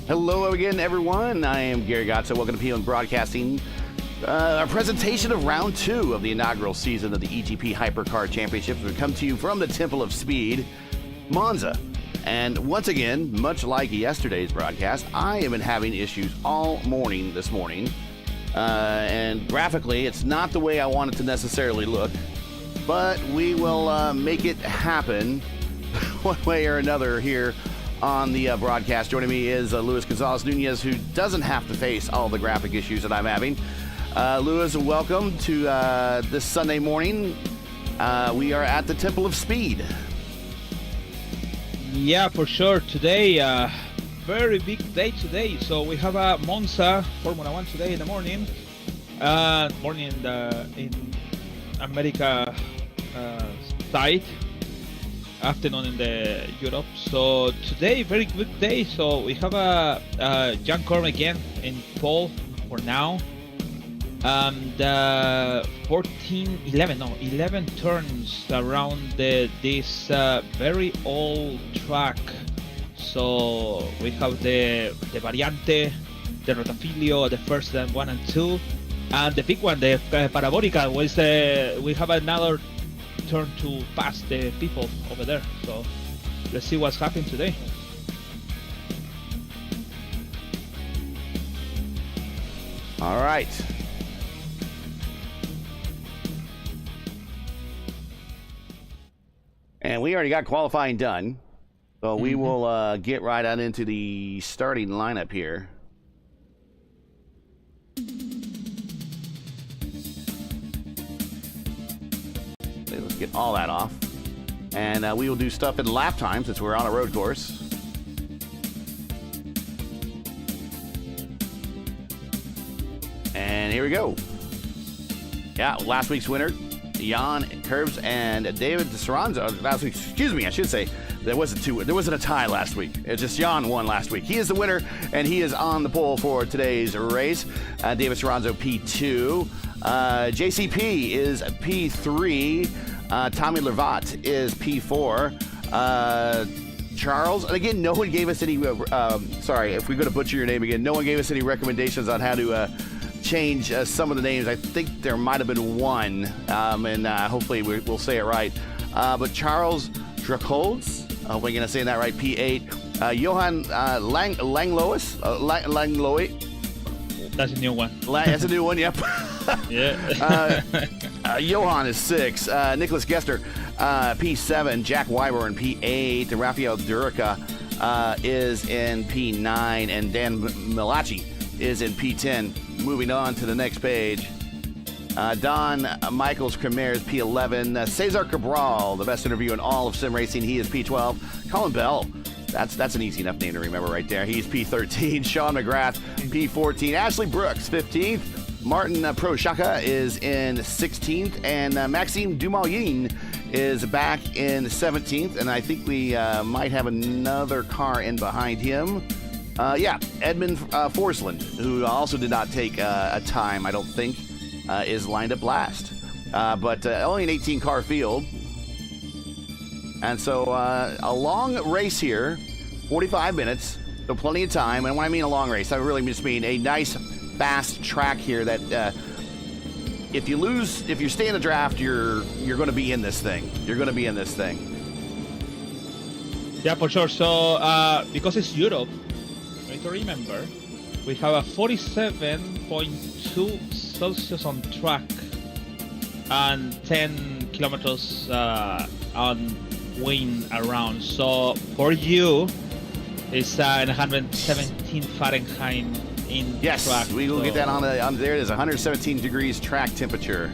Hello again, everyone. I am Gary Gotza. Welcome to P1 Broadcasting. Our presentation of round 2 of the inaugural season of the eGP Hypercar Championship. We come to you from the Temple of Speed, Monza. And once again, much like yesterday's broadcast, I have been having issues all morning this morning. And graphically, it's not the way I want it to necessarily look, but we will make it happen one way or another here on the broadcast. Joining me is Luis Gonzalez Nunez, who doesn't have to face all the graphic issues that I'm having. Luis, welcome to this Sunday morning. We are at the Temple of Speed. Yeah, for sure. Today, very big day today. So we have a Monza Formula 1 today in the morning. Morning in America side. Afternoon in the Europe. So today, very good day. So we have Jan Korn again in pole for now. And 11 turns around this very old track. So we have the Variante, the Rotafilio, the first 1 and 2, and the big one, the Parabolica, we have another turn to pass the people over there. So let's see what's happening today. All right. And we already got qualifying done. So we will get right on into the starting lineup here. Let's get all that off. And we will do stuff in lap time since we're on a road course. And here we go. Yeah, last week's winner, Jan Curbs and David Saranzo. Last week, excuse me, I should say, there wasn't a tie last week. It's just Jan won last week. He is the winner, and he is on the pole for today's race. David Saranzo, P2. JCP is P3. Tommy Lervat is P4. Charles, and again, no one gave us any, sorry if we're going to butcher your name again, no one gave us any recommendations on how to change some of the names. I think there might have been one, and hopefully we'll say it right. But Charles Dracolds, I hope I'm going to say that right, P8. Johan Langlois, Langlois. That's a new one. That's a new one, yep. Yeah. Johan is 6. Nicholas Gester, P7. Jack Wyborn, P8. Rafael Durica is in P9. And Dan Malachi is in P10. Moving on to the next page. Don Michaels Cremer is P11. Cesar Cabral, the best interview in all of sim racing, he is P12. Colin Bell, that's an easy enough name to remember right there. He's P13. Sean McGrath, P14. Ashley Brooks, 15th. Martin Proshaka is in 16th. And Maxime Dumoulin is back in 17th. And I think we might have another car in behind him. Yeah, Edmund Forsland, who also did not take a time, I don't think, is lined up last. But only an 18-car field. And so a long race here, 45 minutes, so plenty of time. And when I mean a long race, I really just mean a nice, fast track here that if you stay in the draft, you're going to be in this thing. You're going to be in this thing. Yeah, for sure. So because it's Europe, you need to remember, we have a 47.2 Celsius on track and 10 kilometers on wind around. So for you, it's 117 Fahrenheit in yes, track. We will get that on there. It is 117 degrees track temperature.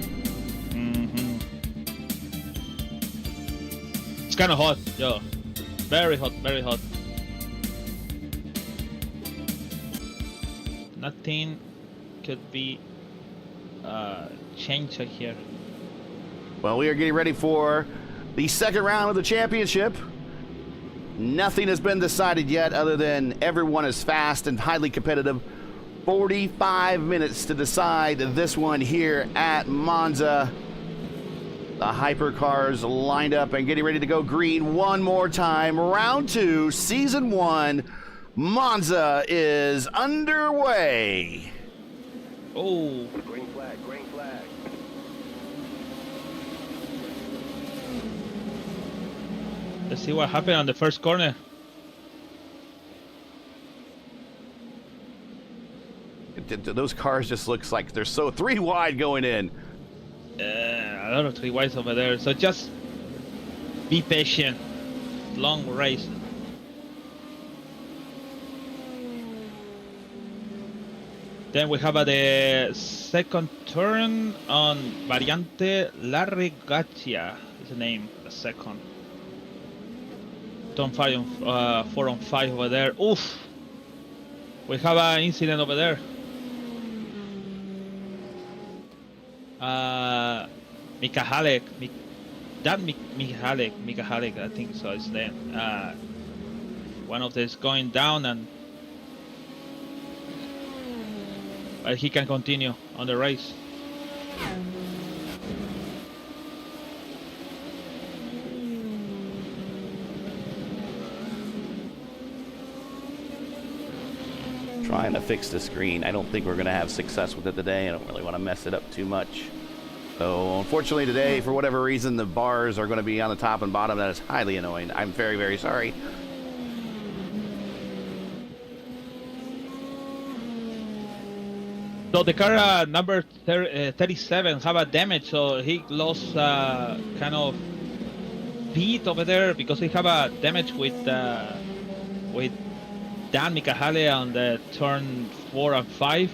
It's kind of hot, yo. Very hot, very hot. Nothing could be changed here. Well, we are getting ready for the second round of the championship. Nothing has been decided yet other than everyone is fast and highly competitive. 45 minutes to decide this one here at Monza. The hypercars lined up and getting ready to go green one more time. Round 2, Season 1 Monza is underway. Oh, Green flag, green flag. let's see what happened on the first corner. Those cars just looks like they're so 3 wide going in. A lot of 3 wides over there. So just be patient. Long race. Then we have the second turn on Variante La Regatia is the name, the second. Turn 5 on 4 on 5 over there. Oof! We have an incident over there. Mika Halleck, Mika Halleck, I think so. It's then one of them is going down, and but he can continue on the race. Trying to fix the screen. I don't think we're going to have success with it today. I don't really want to mess it up too much. So unfortunately today, for whatever reason, the bars are going to be on the top and bottom. That is highly annoying. I'm very, very sorry. So the car number 37 have a damage, so he lost kind of speed over there because he have a damage with Dan Mikahale on the turn 4 and 5.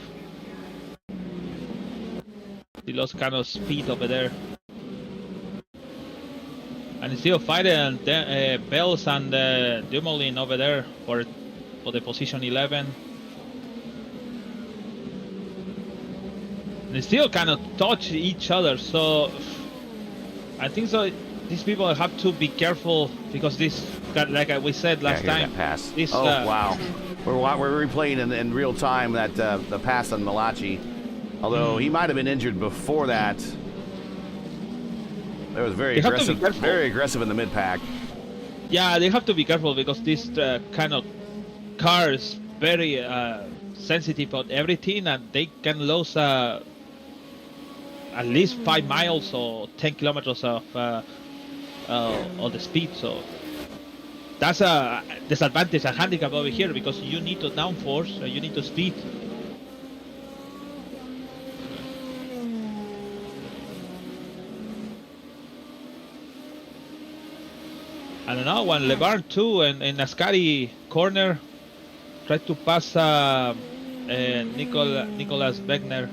He lost kind of speed over there. And he's still fighting Bells and Dumoulin over there for the position 11. They still kind of touch each other, so I think so. These people have to be careful because this, like we said last time, pass. This, wow, we're replaying in real time that the pass on Malachi. Although he might have been injured before that. It was very aggressive in the mid pack. Yeah, they have to be careful because this kind of car is very sensitive on everything, and they can lose at least 5 miles or 10 kilometers of the speed. So that's a disadvantage, a handicap over here, because you need to downforce, you need to speed. I don't know, when LeMans 2 in Ascari corner tried to pass Nicolas Wegner.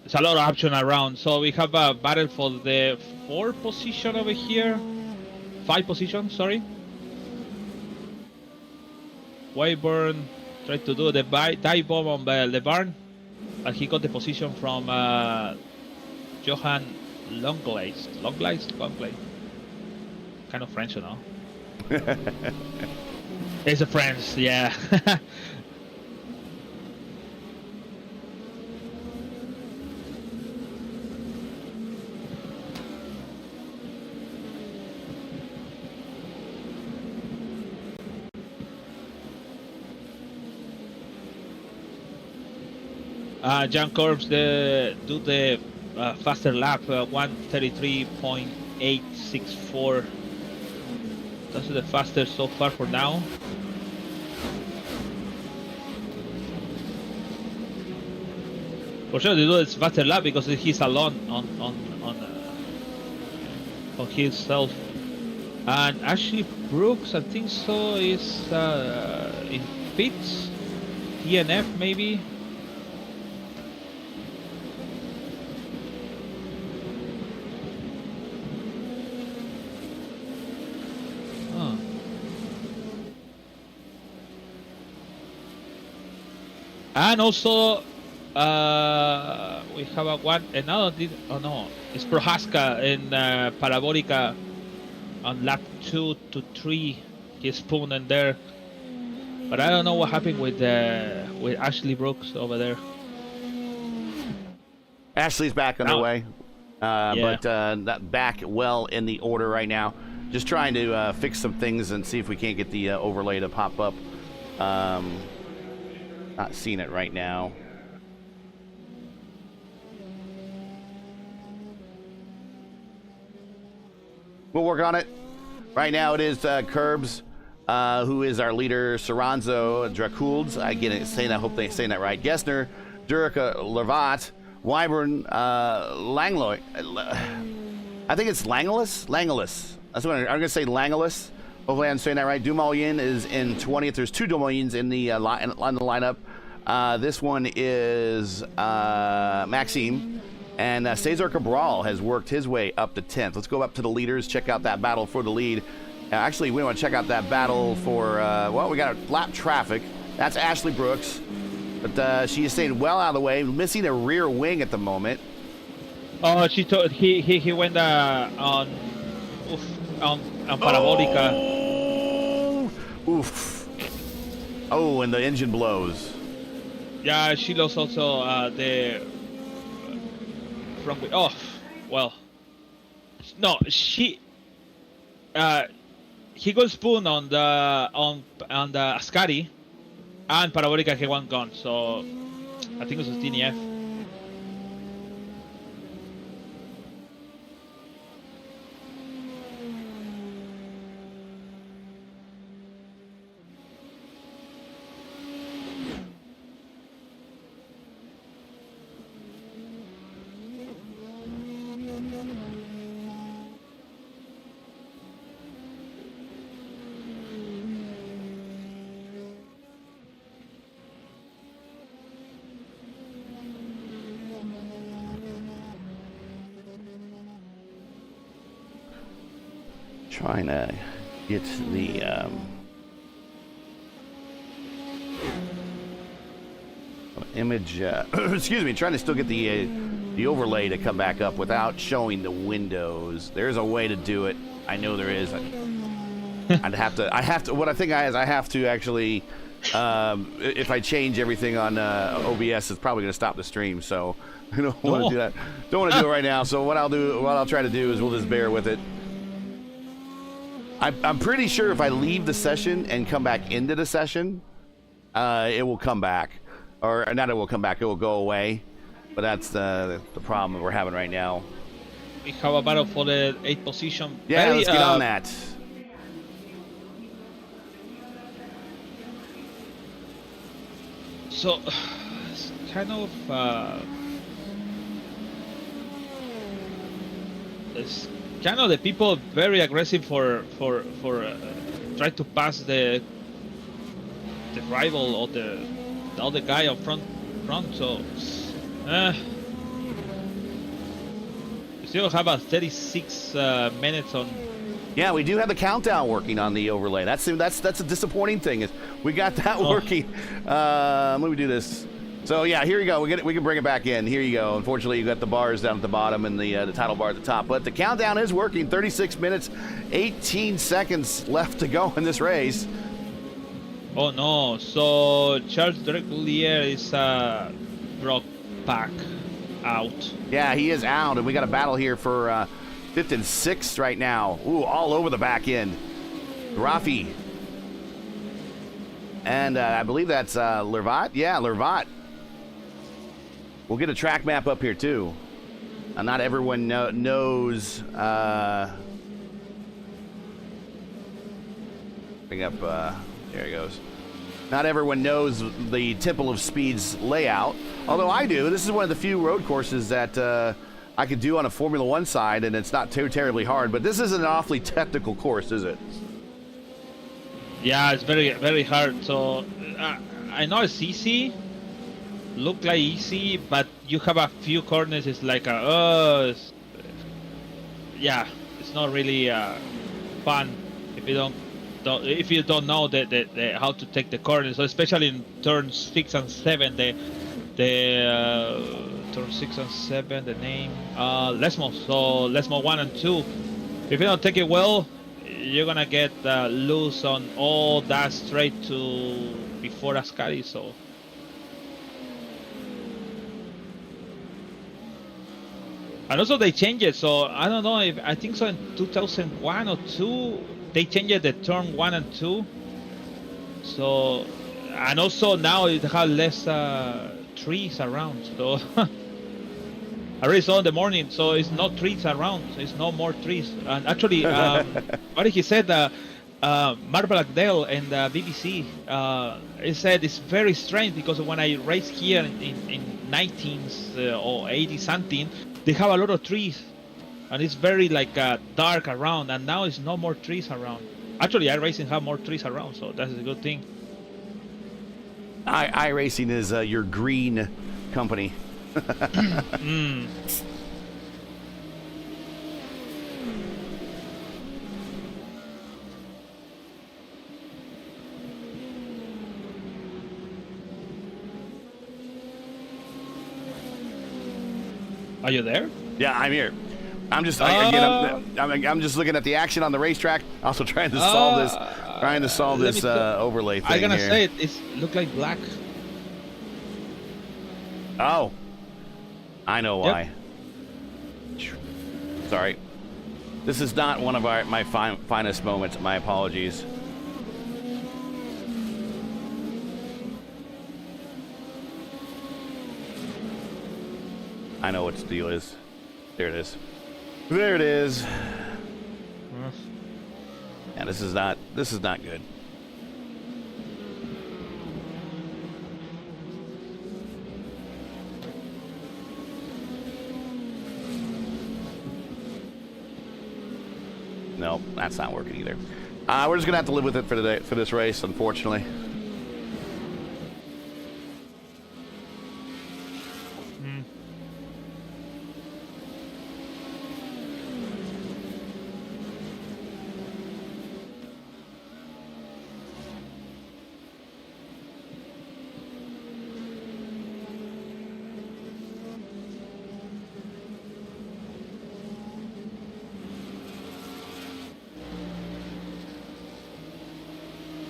There's a lot of action around, so we have a battle for the 4th position over here. 5 position, sorry. Wayburn tried to do the dive bomb on LeMans, but he got the position from Johan Longlais. Longlais? Kind of French, you know? It's a French, yeah. Jan Corbs do the faster lap, 1:33.864. That's the fastest so far for now. For sure, they do this faster lap because he's alone on himself. And Ashley Brooks, I think so, is in pits, DNF maybe. And also We have a one. Another. Oh no, it's Prohaska in Parabolica on lap 2 to 3. He spun in there, but I don't know what happened with Ashley Brooks over there. Ashley's back underway, Yeah. but not back well in the order right now. Just trying to fix some things and see if we can't get the overlay to pop up. Not seeing it right now. We'll work on it. Right now it is Curbs, who is our leader, Soranzo, Draculds. I get it, saying that, I hope they're saying that right. Gessner, Durica, Lervat, Wyburn, Langlois. I think it's Langelis? Langelis. That's what I'm going to say, Langelis. Hopefully I'm saying that right. Dumoulin is in 20th. There's two Dumoulins in the on the lineup. This one is Maxime. And Cesar Cabral has worked his way up to 10th. Let's go up to the leaders, check out that battle for the lead. Actually, we want to check out that battle for, well, we got a lap traffic. That's Ashley Brooks. But she is staying well out of the way, missing a rear wing at the moment. Oh, he went on Parabolica. Oh! Oof. Oh, and the engine blows. Yeah, she lost also the front wheel. Oh, well. No, he got spoon on the Ascari, and Parabolica he won gone. So I think it was a DNF. Trying to get the image. Excuse me. Trying to still get the overlay to come back up without showing the windows. There's a way to do it. I know there is. I have to. What I think is I have to actually. If I change everything on OBS, it's probably going to stop the stream. So I don't want to do that. Don't want to do it right now. So what I'll try to do is we'll just bear with it. I'm pretty sure if I leave the session and come back into the session, it will come back. Or not, it will come back. It will go away. But that's the problem we're having right now. We have a battle for the 8th position. Yeah, let's get on that. So, it's kind of it's kind of the people very aggressive for try to pass the rival or the other guy up front. So, we still have a 36 minutes on. Yeah, we do have the countdown working on the overlay. That's a disappointing thing. Is we got that working. Let me do this. So yeah, here you go. We can bring it back in. Here you go. Unfortunately, you got the bars down at the bottom and the title bar at the top, but the countdown is working. 36 minutes, 18 seconds left to go in this race. Oh no! So Charles Drecoulier is brought back out. Yeah, he is out, and we got a battle here for 5th and 6th right now. Ooh, all over the back end. Rafi. And I believe that's Lervat. Yeah, Lervat. We'll get a track map up here, too. Not everyone knows. Bring up. There it goes. Not everyone knows the Temple of Speed's layout. Although I do. This is one of the few road courses that I could do on a Formula One side, and it's not too terribly hard. But this isn't an awfully technical course, is it? Yeah, it's very, very hard. So I know it's easy, look like easy, but you have a few corners. It's like yeah, it's not really fun if you don't know the how to take the corners. So especially in turns 6 and 7, The turn 6 and 7, the name Lesmo. So Lesmo 1 and 2. If you don't take it well, you're gonna get loose on all that straight to before Ascari. So and also they changed it. So I don't know if I think so in 2001 or 2 they changed the turn 1 and 2. So and also now it has less trees around. So I already saw in the morning, so it's no trees around. So it's no more trees. And actually, what he said, Mark Blackdale and the BBC, he said it's very strange because when I raced here in 19s or 80 something, they have a lot of trees, and it's very like dark around. And now it's no more trees around. Actually, iRacing have more trees around, so that's a good thing. iRacing is your green company. Are you there? Yeah, I'm here. I'm just I'm just looking at the action on the racetrack. Also trying to solve this overlay thing. I'm gonna here. say it look like black. Oh, I know why. Yep. Sorry, this is not one of my finest moments. My apologies. I know what the deal is. There it is. There it is. And this is not good. No, that's not working either. We're just gonna have to live with it for today, for this race, unfortunately.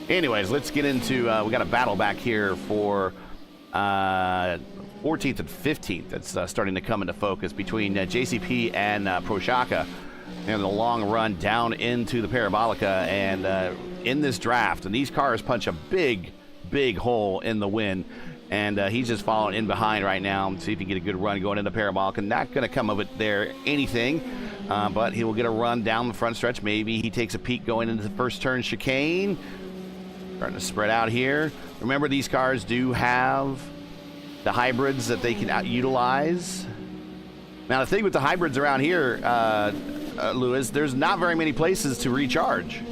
Anyways, let's get into, we got a battle back here for 14th and 15th. That's starting to come into focus between JCP and Proshaka, and the long run down into the Parabolica, and in this draft. And these cars punch a big hole in the win, and he's just following in behind right now. See if he can get a good run going into Parabolica. Not going to come of it there anything, but he will get a run down the front stretch. Maybe he takes a peek going into the first turn chicane. Starting to spread out here. Remember, these cars do have the hybrids that they can utilize. Now, the thing with the hybrids around here, Lewis, there's not very many places to recharge.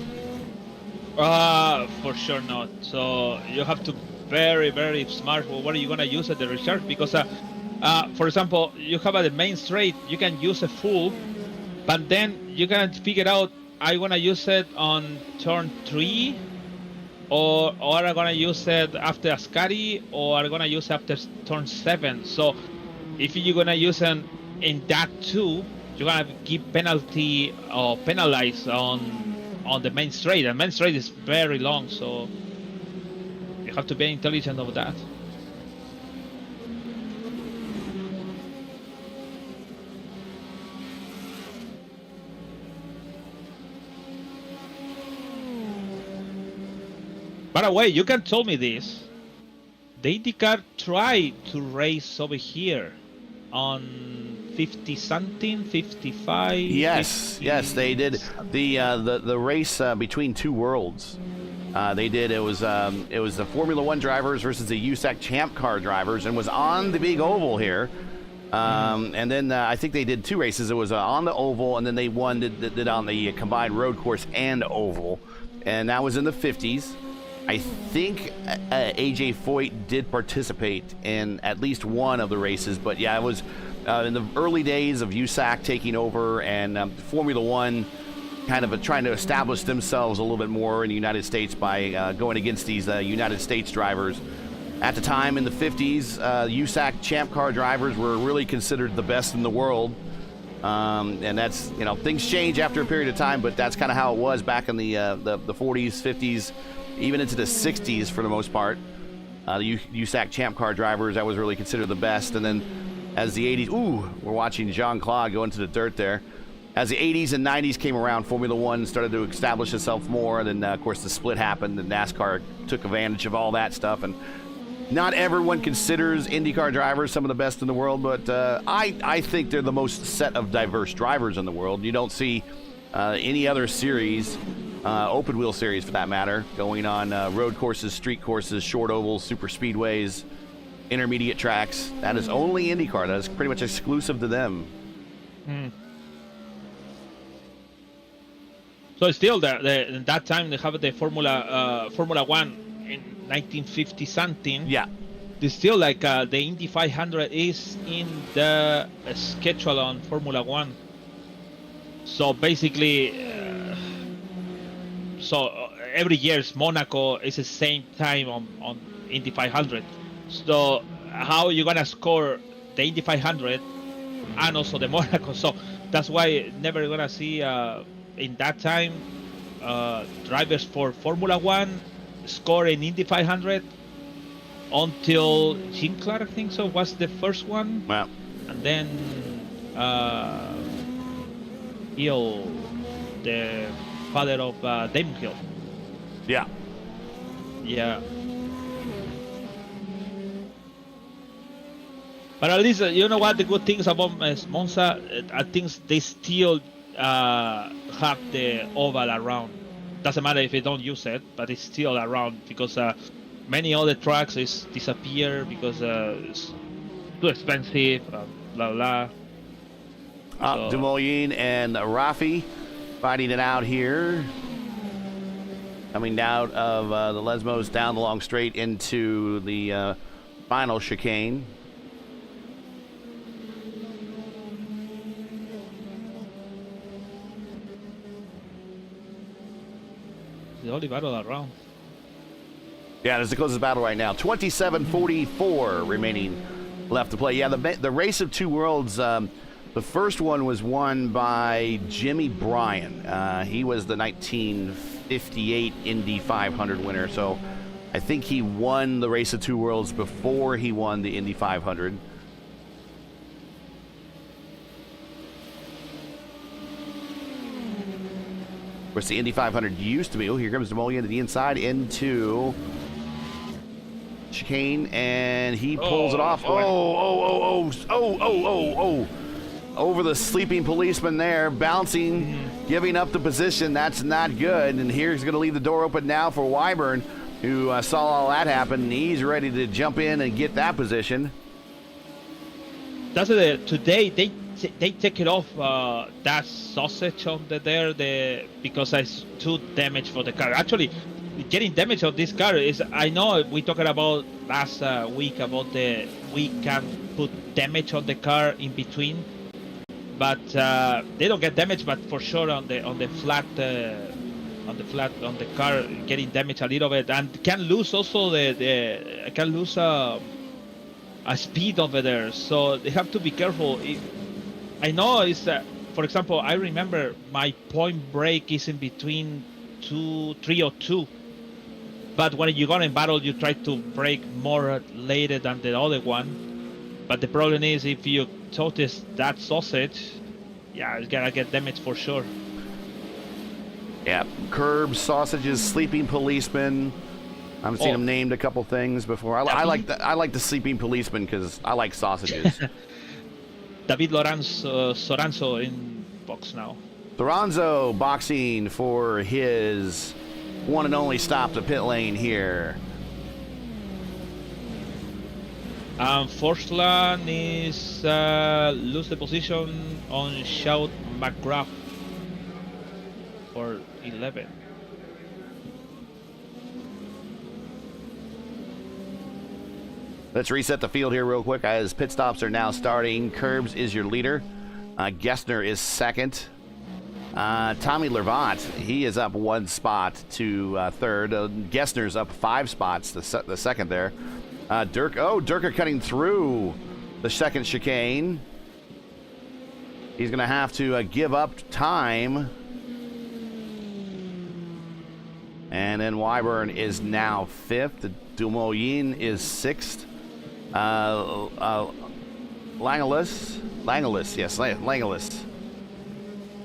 For sure not. So you have to very smart. Well, what are you gonna use at the recharge? Because, for example, you have at the main straight, you can use a full, but then you can figure out, I wanna use it on turn 3. Or I'm gonna use it after Ascari, or I'm gonna use it after turn 7. So if you're gonna use it in that too, you're gonna give penalty or penalize on the main straight. The main straight is very long, so you have to be intelligent of that. By the way, you can tell me this. The IndyCar tried to race over here on 50 something, 55. Yes, 50 yes, they did. The race between two worlds. They did. It was the Formula One drivers versus the USAC Champ Car drivers, and was on the big oval here. And then I think they did two races. It was on the oval, and then they did on the combined road course and oval, and that was in the 50s. I think AJ Foyt did participate in at least one of the races, but yeah, it was in the early days of USAC taking over, and Formula One kind of trying to establish themselves a little bit more in the United States by going against these United States drivers. At the time in the 50s, USAC Champ Car drivers were really considered the best in the world. And that's, things change after a period of time, but that's kind of how it was back in the 40s, 50s, even into the 60s for the most part. The USAC Champ Car drivers, that was really considered the best. And then as the 80s, we're watching Jean-Claude go into the dirt there. As the 80s and 90s came around, Formula One started to establish itself more. And then, of course, the split happened, and NASCAR took advantage of all that stuff. And not everyone considers IndyCar drivers some of the best in the world, but I think they're the most set of diverse drivers in the world. You don't see any other series, open wheel series for that matter, going on road courses, street courses, short ovals, super speedways, intermediate tracks. That is only IndyCar. That is pretty much exclusive to them. So still, in that time they have the Formula One in 1950 something. Yeah. It's still like the Indy 500 is in the schedule on Formula One. So basically, every year Monaco is the same time on Indy 500. So how are you gonna score the Indy 500 and also the Monaco? So that's why never gonna see in that time drivers for Formula One score in Indy 500 until Jim Clark, I think so, was the first one. Wow. And then Hill, the father of Damon Hill. Yeah. Yeah. But at least, you know what, the good things about Monza, I think they still have the oval around. Doesn't matter if they don't use it, but it's still around because many other tracks is disappear because it's too expensive, blah blah. Dumoulin and Rafi fighting it out here. Coming out of the Lesmos down the long straight into the final chicane. The only battle around. Yeah, it's the closest battle right now. 27:44 remaining left to play. Yeah, the race of two worlds. The first one was won by Jimmy Bryan. He was the 1958 Indy 500 winner. So I think he won the race of two worlds before he won the Indy 500. Of course, the Indy 500 used to be. Oh, here comes Dumoulin to the inside into chicane, and he pulls it off. Over the sleeping policeman there, bouncing, giving up the position. That's not good. And here's going to leave the door open now for Wyburn, who saw all that happen. And he's ready to jump in and get that position. That's it. Today they take it off that sausage on there because it's too damaged for the car. Actually, getting damage on this car is, I know we talked about last week about we can put damage on the car in between, but they don't get damage, but for sure on the flat on the car getting damaged a little bit, and can lose also a speed over there, so they have to be careful. I know it's for example, I remember my point break is in between 302, but when you go in battle you try to brake more later than the other one, but the problem is if you notice that sausage, yeah, it's gonna get damaged for sure. Yeah, curbs, sausages, sleeping policeman. I've seen him named a couple things before. I like the sleeping policeman because I like sausages. David Soranzo in box now. Soranzo boxing for his one and only stop to pit lane here. Forsland is lose the position on Shout McGrath for 11. Let's reset the field here real quick as pit stops are now starting. Curbs is your leader. Gessner is second. Tommy Lervat, he is up one spot to third. Gessner's up 5 spots, the second there. Durka cutting through the second chicane. He's going to have to give up time. And then Wyburn is now 5th. Dumoulin is 6th. Langelis, yes, Langelis.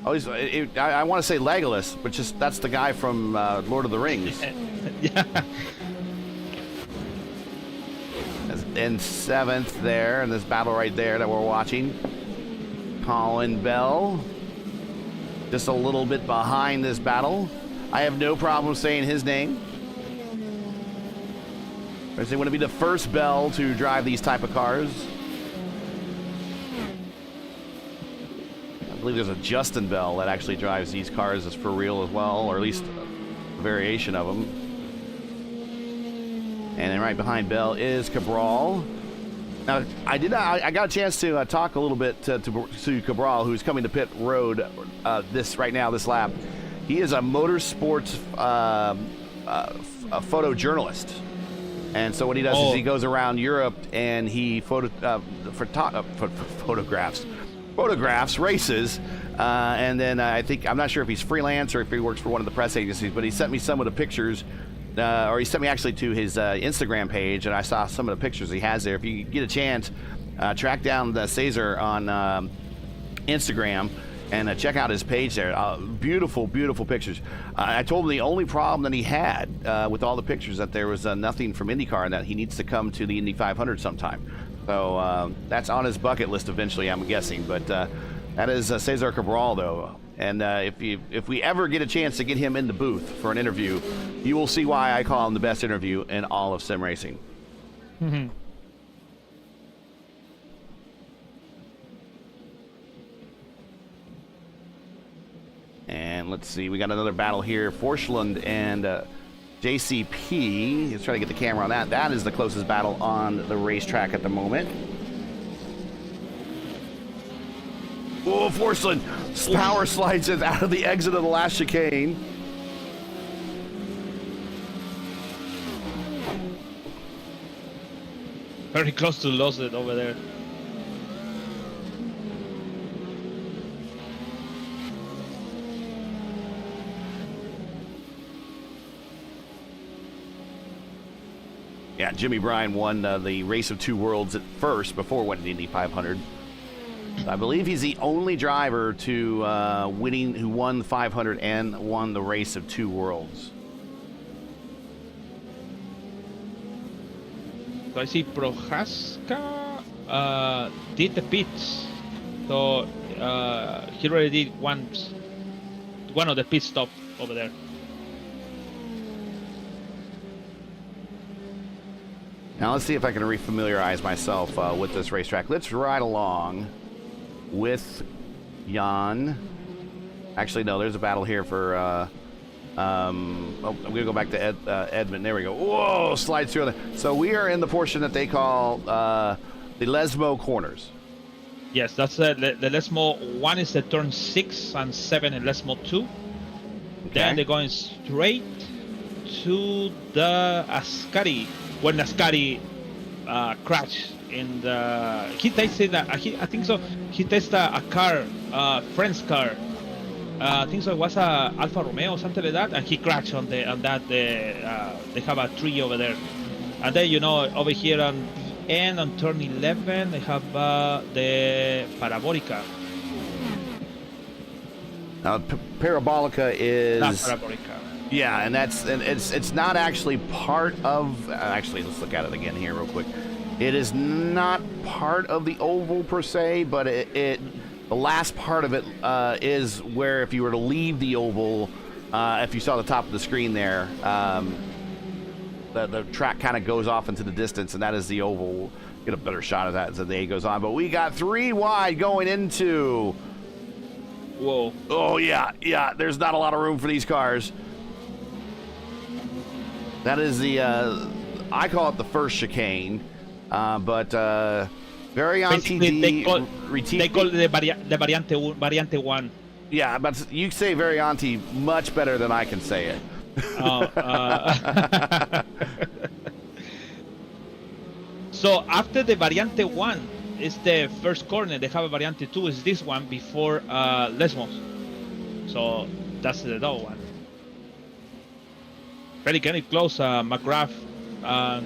Oh, I want to say Legolas, but that's the guy from Lord of the Rings. Yeah. And 7th there in this battle right there that we're watching. Colin Bell, just a little bit behind this battle. I have no problem saying his name. They want to be the first Bell to drive these type of cars. I believe there's a Justin Bell that actually drives these cars as for real as well, or at least a variation of them. And then right behind Bell is Cabral. Now, I got a chance to talk a little bit to Cabral, who's coming to pit road this lap. He is a motorsports photojournalist. And so what he does is he goes around Europe and he photographs races. And then I'm not sure if he's freelance or if he works for one of the press agencies, but he sent me some of the pictures. Or he sent me actually to his Instagram page, and I saw some of the pictures he has there. If you get a chance, track down the Cesar on Instagram and check out his page there. Beautiful, beautiful pictures. I told him the only problem that he had with all the pictures that there was nothing from IndyCar, and that he needs to come to the Indy 500 sometime. So that's on his bucket list eventually, I'm guessing. But that is Cesar Cabral, though. And if we ever get a chance to get him in the booth for an interview, you will see why I call him the best interview in all of sim racing. Mm-hmm. And let's see, we got another battle here. Forslund and JCP. Let's try to get the camera on that. That is the closest battle on the racetrack at the moment. Oh, Forslund power slides it out of the exit of the last chicane. Very close to lose it over there. Yeah, Jimmy Bryan won the Race of Two Worlds at first before winning the Indy 500. I believe he's the only driver to who won the 500 and won the Race of Two Worlds. So I see Prohaska did the pits. So he already did one of the pit stop over there. Now let's see if I can refamiliarize myself with this racetrack. Let's ride along with Jan. Actually, no, there's a battle here for I'm gonna go back to Edmund. There we go. Whoa, slides through. So we are in the portion that they call the Lesmo corners. Yes, that's the Lesmo. One is the turn 6 and 7 in Lesmo 2. Okay. Then they're going straight to the Ascari. When Ascari crashed in the, he tasted I think so. He tested a car, friend's car. I think so. It was a Alfa Romeo or something like that, and he crashed on that. They have a tree over there, and then over here on the end on turn 11 they have the Parabolica. Now Parabolica is not Parabolica. Yeah, and it's not actually part of. Actually, let's look at it again here real quick. It is not part of the oval per se, but the last part of it is where if you were to leave the oval, if you saw the top of the screen there, the track kind of goes off into the distance, and that is the oval. We'll get a better shot of that as the day goes on. But we got 3 wide going into. Whoa. Oh yeah. There's not a lot of room for these cars. That is the, I call it the first chicane, but Variante they call it the Variante 1. Yeah, but you say Variante much better than I can say it. So after the Variante 1 is the first corner, they have a Variante 2 is this one before Lesmos. So that's the other one. Very getting close, McGrath and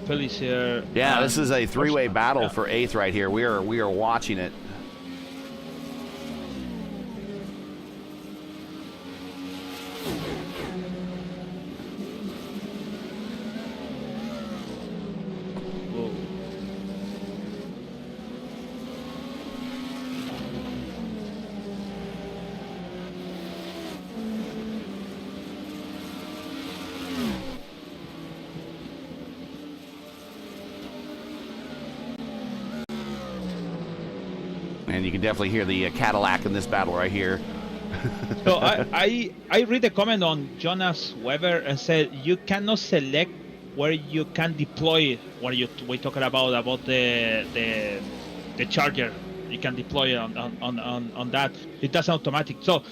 Pellissier. Yeah, this is a three-way battle yeah. for 8th right here. We are watching it. Whoa. And you can definitely hear the Cadillac in this battle right here. So I read a comment on Jonas Weber and said you cannot select where you can deploy what we talking about the charger. You can deploy on that. It does automatic. So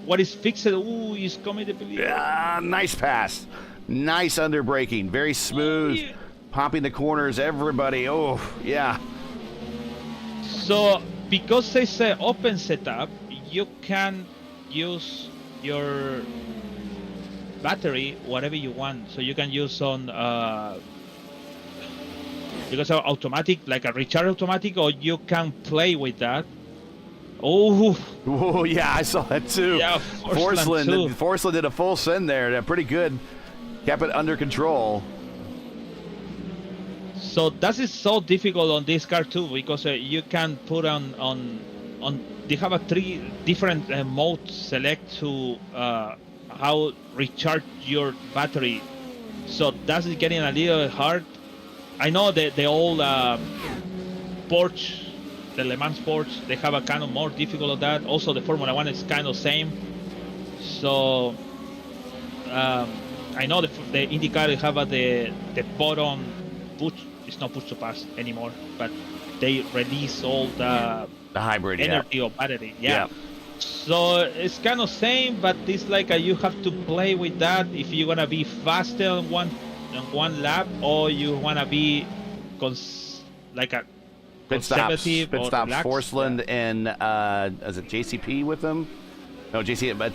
what is fixed? Ooh, is coming to believe. Yeah, nice pass. Nice under braking. Very smooth. Yeah. Popping the corners, everybody. Oh, yeah. So because it's an open setup, you can use your battery whatever you want. So you can use on because of automatic, like a recharge automatic, or you can play with that. Oh, Yeah, I saw that too. Yeah, Forsland did a full send there. They're pretty good. Kept it under control. so that is so difficult on this car too, because you can put on. They have a 3 different modes select to how recharge your battery. So that's getting a little hard. I know that the old Porsche, the LeMans Porsche, they have a kind of more difficult of that. Also, the Formula One is kind of same. So I know the IndyCar have the bottom push. It's not push to pass anymore, but they release all the hybrid energy of battery. Yeah. Yeah. So it's kind of same, but it's like you have to play with that if you wanna be faster on one lap, or you wanna be like a Pit stops. conservative Pit or stops. relaxed. Forsland and is it JCP with them? No, JC. But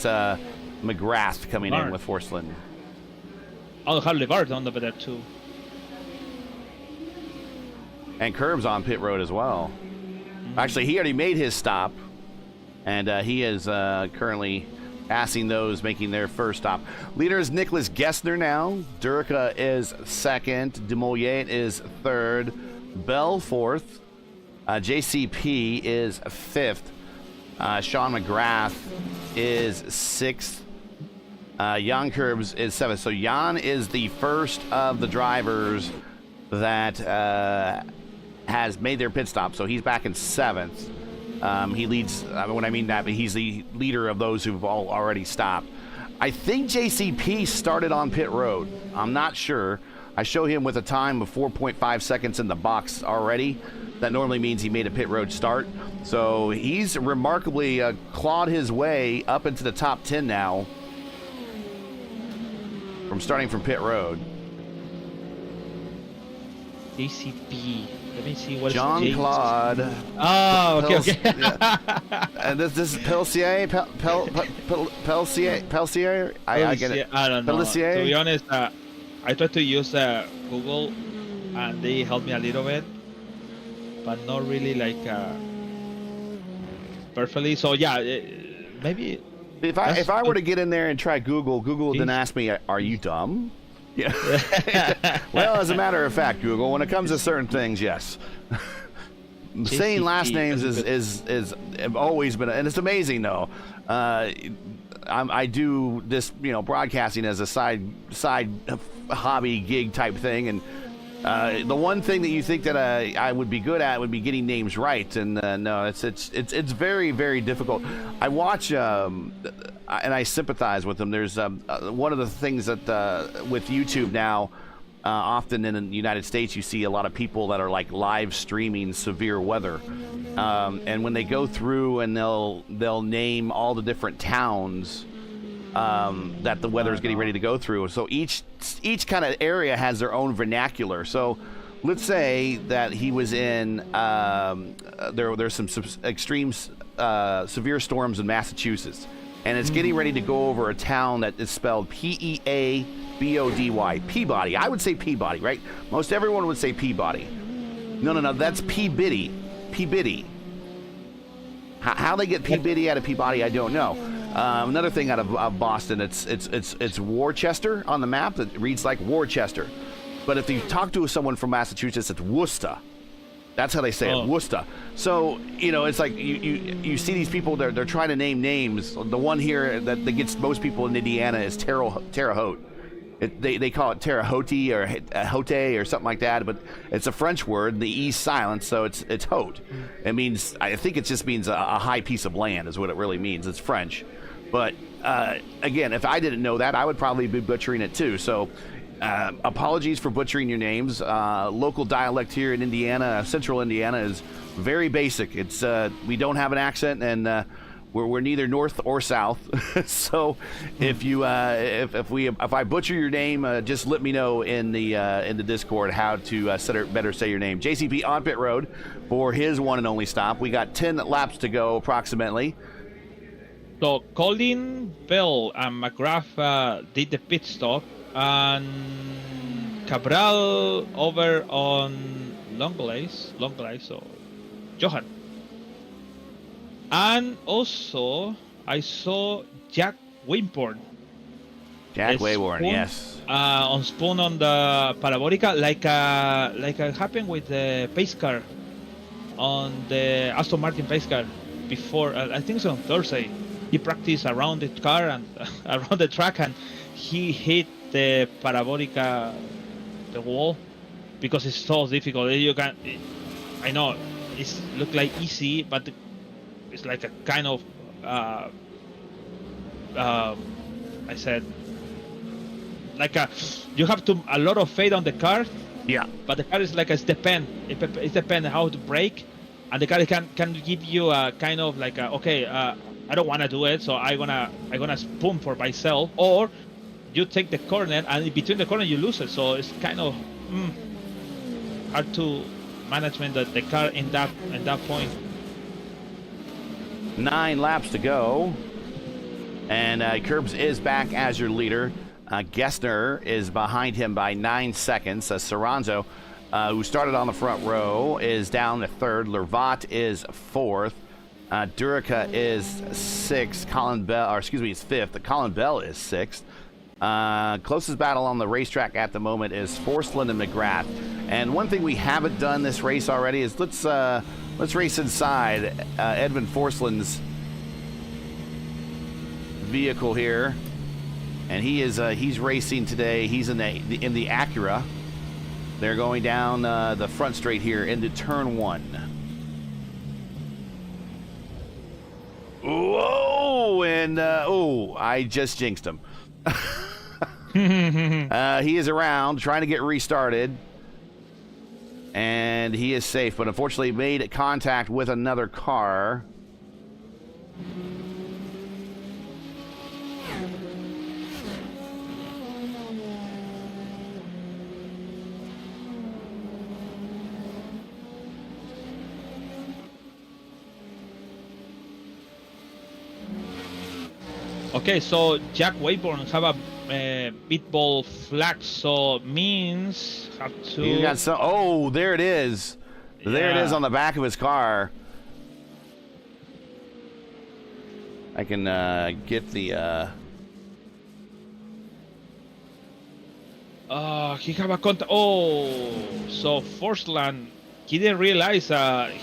McGrath coming in Bart. with Forsland. I'll have LeVar on over there too. And Curb's on pit road as well. Actually, he already made his stop, and he is currently passing those making their first stop. Leader is Nicholas Gessner now. Durica is second. Demolier is third. Bell fourth. JCP is fifth. Sean McGrath is sixth. Jan Curbs is seventh. So Jan is the first of the drivers that has made their pit stop, so he's back in seventh. He leads, when I mean that, he's the leader of those who've all already stopped. I think JCP started on pit road. I'm not sure. I show him with a time of 4.5 seconds in the box already. That normally means he made a pit road start. So he's remarkably clawed his way up into the top 10 now from starting from pit road. JCP. Let me see what John Claude. Oh, okay. Yeah. And this is Pellissier. Pellissier. I get it. I don't know. Pellissier. To be honest, I tried to use Google, and they helped me a little bit, but not really like perfectly. So yeah, maybe. If I were to get in there and try Google would then ask me, "Are you dumb?" Yeah. Well, as a matter of fact, Google, when it comes to certain things, yes. Saying last names is always been, and it's amazing though. I do this, broadcasting as a side hobby gig type thing, and the one thing that you think that I would be good at would be getting names right, and no, it's very, very difficult. I watch and I sympathize with them. There's one of the things that with YouTube now, often in the United States, you see a lot of people that are like live streaming severe weather, and when they go through and they'll name all the different towns that the weather is getting ready to go through. So each kind of area has their own vernacular. So let's say that he was in there's some extreme severe storms in Massachusetts, and it's getting ready to go over a town that is spelled Peabody. Peabody. I would say Peabody, right? Most everyone would say Peabody. No, that's Peabody. Peabody. How they get Peabody out of Peabody, I don't know. Another thing out of Boston, it's Worcester on the map. It reads like Worcester. But if you talk to someone from Massachusetts, it's Worcester. That's how they say it, Worcester. So, it's like you see these people, they're trying to name names. The one here that gets most people in Indiana is Terre Haute. They call it Terre Haute or Haute or something like that, but it's a French word. The E's silent, so it's Haute. It means, I think it just means a high piece of land is what it really means. It's French. But, again, if I didn't know that, I would probably be butchering it too. So, apologies for butchering your names. Local dialect here in Indiana, central Indiana, is very basic. It's we don't have an accent, and we're neither north or south. So if you if I butcher your name, just let me know in the Discord how to better say your name. JCP on pit road for his one and only stop. We got 10 laps to go approximately. So Colin Bell and McGrath did the pit stop, and Cabral over on Longley, so Johan. And also, I saw Jack Wimborne. Yes. On spawn on the Parabolica, like happened with the pace car on the Aston Martin pace car before. I think it's on Thursday. He practiced around the car and around the track, and he hit the Parabolica, the wall, because it's so difficult. I know it look like easy, but it's like a kind of I said, like you have a lot of faith on the car. Yeah. But the car is like it depends how to brake, and the car can give you a kind of like I don't want to do it, so I'm gonna spoon for myself, or you take the corner and in between the corner you lose it. So it's kind of hard to management the car in that point. 9 laps to go, and Curbs is back as your leader. Gessner is behind him by 9 seconds. Saranzo, who started on the front row, is down to third. Lervat is fourth. Durica is sixth. Is fifth. Colin Bell is sixth. Closest battle on the racetrack at the moment is Forslund and McGrath. And one thing we haven't done this race already is let's race inside Edwin Forslund's vehicle here, and he's racing today. He's in the Acura. They're going down the front straight here into turn 1. Whoa! And I just jinxed him. He is around trying to get restarted, and he is safe, but unfortunately made contact with another car. Okay, so Jack Wayborn have a pit ball flag, so means have to. He got some. Oh, there it is. Yeah. There it is on the back of his car. I can get the. He have a contact. Oh, so Forsland, he didn't realize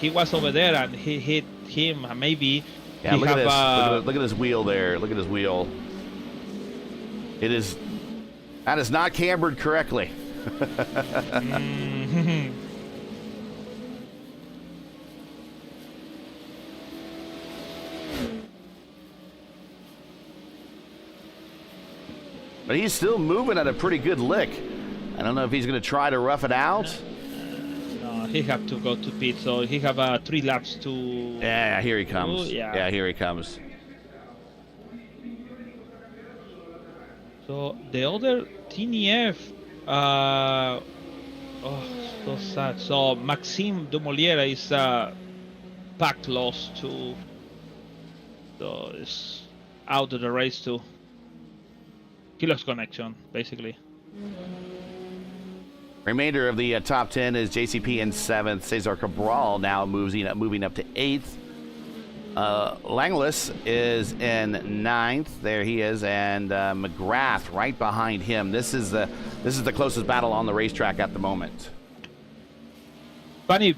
he was over there and he hit him. Maybe. Yeah, look at this. Look at his wheel there. Look at his wheel. That is not cambered correctly. But he's still moving at a pretty good lick. I don't know if he's going to try to rough it out. No, he have to go to pit, so he have 3 laps to. Yeah, here he comes. Yeah, here he comes. So the other TNF, oh, so sad. So Maxime Dumoliera is pack loss to, so it's out of the race too. He lost connection basically. Remainder of the top 10 is JCP in 7th. Cesar Cabral now moving up to 8th. Langlis is in 9th. There he is, and McGrath right behind him. This is the closest battle on the racetrack at the moment. Funny,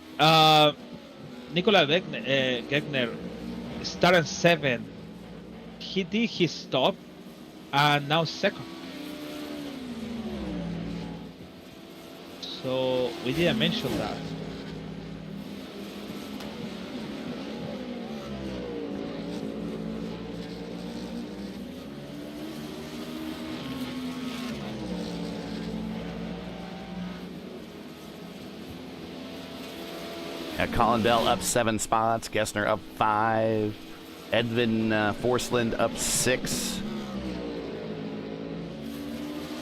Nicola Gegner started 7th. He did his stop, and now 2nd. So we didn't mention that. Colin Bell up 7 spots. Gessner up 5. Edvin Forsland up 6.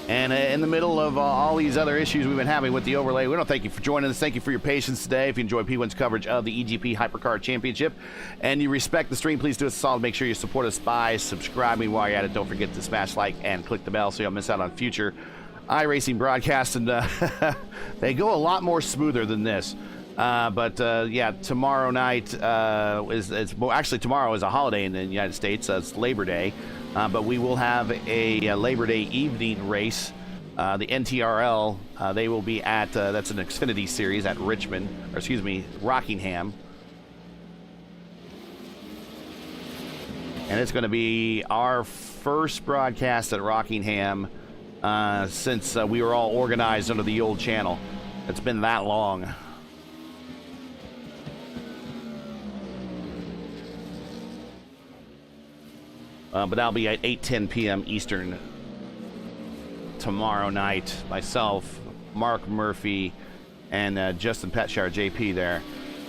And in the middle of all these other issues we've been having with the overlay, we don't thank you for joining us. Thank you for your patience today. If you enjoy P1's coverage of the eGP Hypercar Championship and you respect the stream, please do us a solid. Make sure you support us by subscribing while you're at it. Don't forget to smash like and click the bell so you don't miss out on future iRacing broadcasts. And they go a lot more smoother than this. Yeah, tomorrow night actually tomorrow is a holiday in the United States. It's Labor Day. But we will have a Labor Day evening race. The NTRL, they will be at, that's an Xfinity series at Rockingham. And it's going to be our first broadcast at Rockingham since we were all organized under the old channel. It's been that long. But that'll be at 8:10 p.m. Eastern tomorrow night. Myself, Mark Murphy, and Justin Petshire, JP there.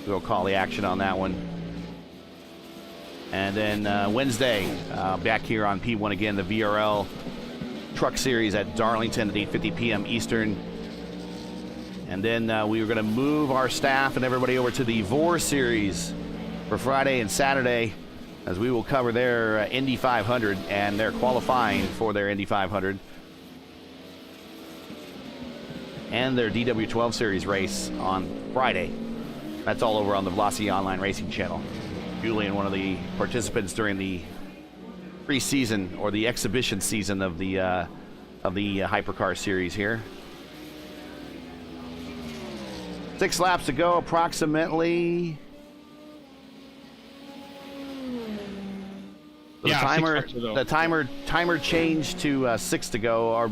We'll call the action on that one. And then Wednesday, back here on P1 again, the VRL Truck Series at Darlington at 8:50 p.m. Eastern. And then we were going to move our staff and everybody over to the VOR Series for Friday and Saturday, as we will cover their Indy 500, and they're qualifying for their Indy 500 and their DW12 Series race on Friday. That's all over on the Velocity Online Racing channel. Julian, one of the participants during the pre-season or the exhibition season of the Hypercar Series here. 6 laps to go, approximately. The timer changed to 6 to go, or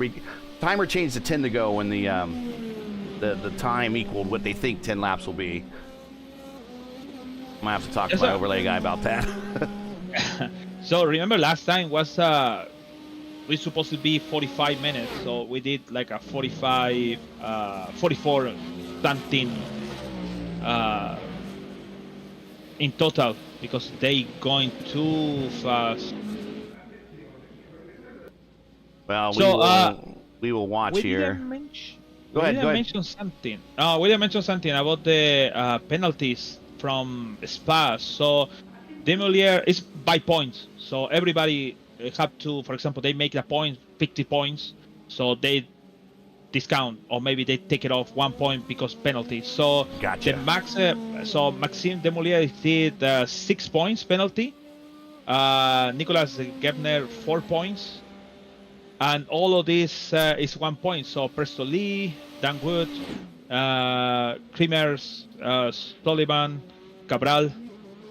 timer changed to 10 to go when the time equaled what they think 10 laps will be. I'm gonna have to talk to my overlay guy about that. So remember last time was we supposed to be 45 minutes, so we did like a 44 something in total, because they going too fast. Well, we will watch here. Go ahead. Mention something. We didn't mention something about the penalties from Spa. So Demolier is by points. So everybody have to, for example, they make the point 50 points, so they discount, or maybe they take it off 1 point because penalty. So gotcha. The max, so Maxime Demolier did 6 points penalty. Nicolas Gebner 4 points, and all of this is 1 point. So Presto Lee, Dan Wood, Kremers, Sullivan, Cabral,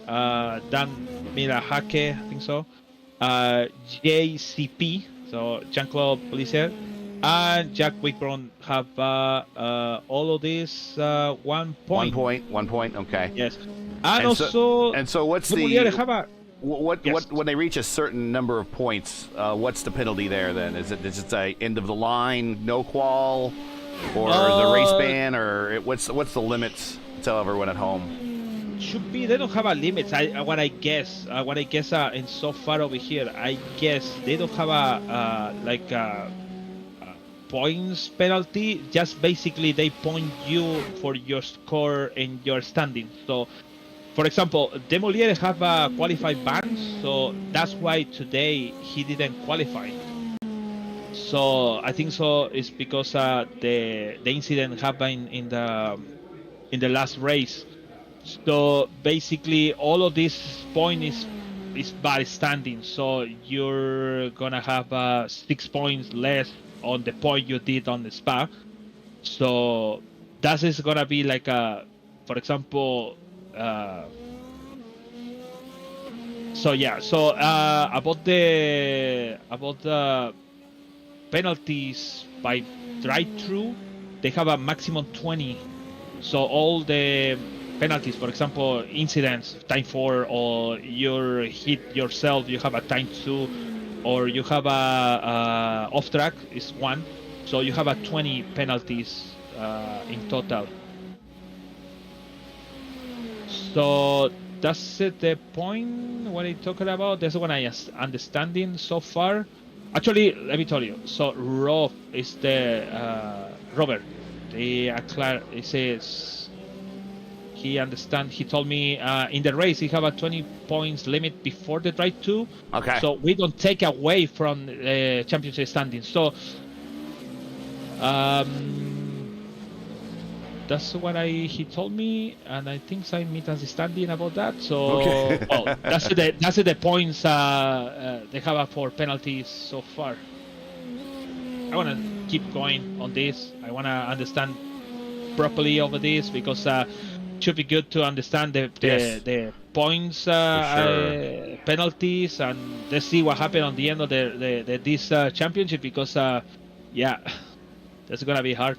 Dan Mirahake, I think so, JCP, so Jean-Claude Polissier, and Jack Wickbron have all of these 1 point. 1 point. Okay. Yes. And also, so what's what when they reach a certain number of points? What's the penalty there? Then is it a end of the line, no qual, or the race ban, or what's the limits? Tell everyone at home. should be. They don't have a limit. What I guess in so far over here, I guess they don't have a like a points penalty. Just basically they point you for your score and your standing. So, for example, Demolier have a qualified ban, so that's why today he didn't qualify. So I think so it's because the incident happened in the last race. So basically, all of this point is by standing. So you're gonna have 6 points less on the point you did on the Spa. So that is gonna be like for example. So yeah. So about the penalties by drive-through, they have a maximum 20. So all the penalties, for example, incidents, time 4, or you hit yourself, you have a time 2, or you have a off track is 1. So you have a 20 penalties in total. So that's it, the point what I'm talking about. That's what I understanding so far. Actually, let me tell you. So Rob is the Robert. He says he understand. He told me in the race he have a 20 points limit before the drive 2. Okay. So we don't take away from championship standing. So that's what he told me, and I think I misunderstanding about that. So okay. well, that's the points they have for penalties so far. I want to keep going on this. I want to understand properly over this because it should be good to understand the points penalties, and let's see what happened on the end of this championship because yeah, that's gonna be hard.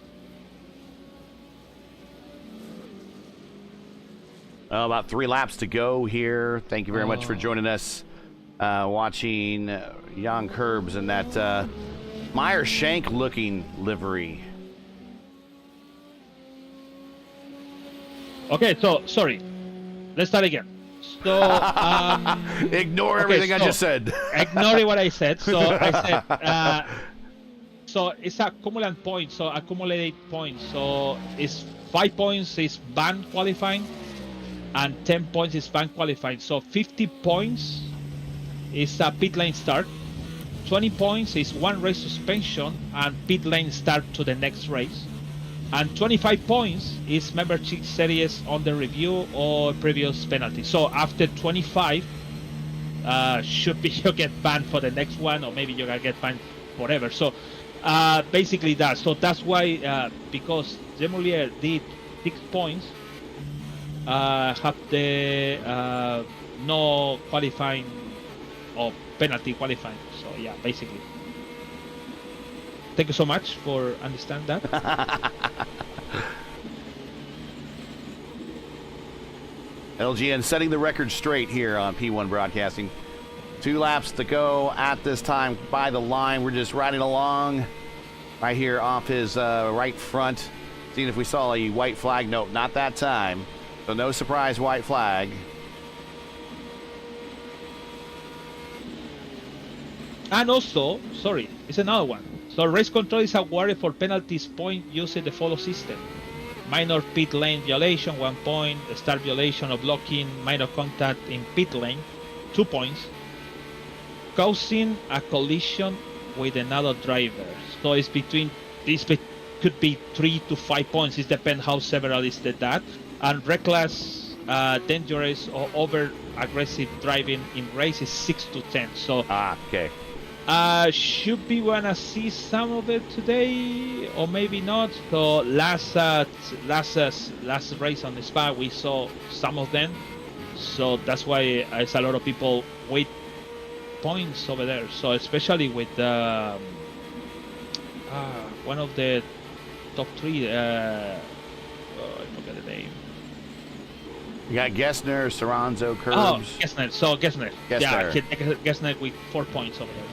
About 3 laps to go here. Thank you very much for joining us, watching Jan Curbs in that Meyer Shank looking livery. Okay, so sorry. Let's start again. So ignore everything I just said. Ignore what I said. So I said so it's accumulated points. So accumulated points. So it's 5 points is ban qualifying, and 10 points is ban qualifying. So 50 points is a pit lane start. 20 points is 1 race suspension and pit lane start to the next race. And 25 points is membership series on the review or previous penalty. So after 25, should be you get banned for the next one, or maybe you're gonna get banned forever. So basically that. So that's why because Demolier did 6 points, have the no qualifying or penalty qualifying. So yeah, basically. Thank you so much for understand that. LGN setting the record straight here on P1 Broadcasting. 2 laps to go at this time by the line. We're just riding along right here off his right front. Seeing if we saw a white flag. Nope, not that time. So no surprise white flag. And also, sorry, it's another one. So race control is awarded for penalties point using the follow system. Minor pit lane violation, 1 point. Start violation or blocking minor contact in pit lane, 2 points. Causing a collision with another driver. So it's between, this could be 3 to 5 points. It depends how several is that. And reckless, dangerous or over aggressive driving in race is 6 to 10. So okay. Should be wanna see some of it today, or maybe not. So last race on the Spa we saw some of them, so that's why there's a lot of people with points over there. So especially with one of the top 3, I forget the name. You got Gessner, Saranzo, Curbs. Oh, Gessner. So Gessner. Yeah, Gessner with 4 points over there.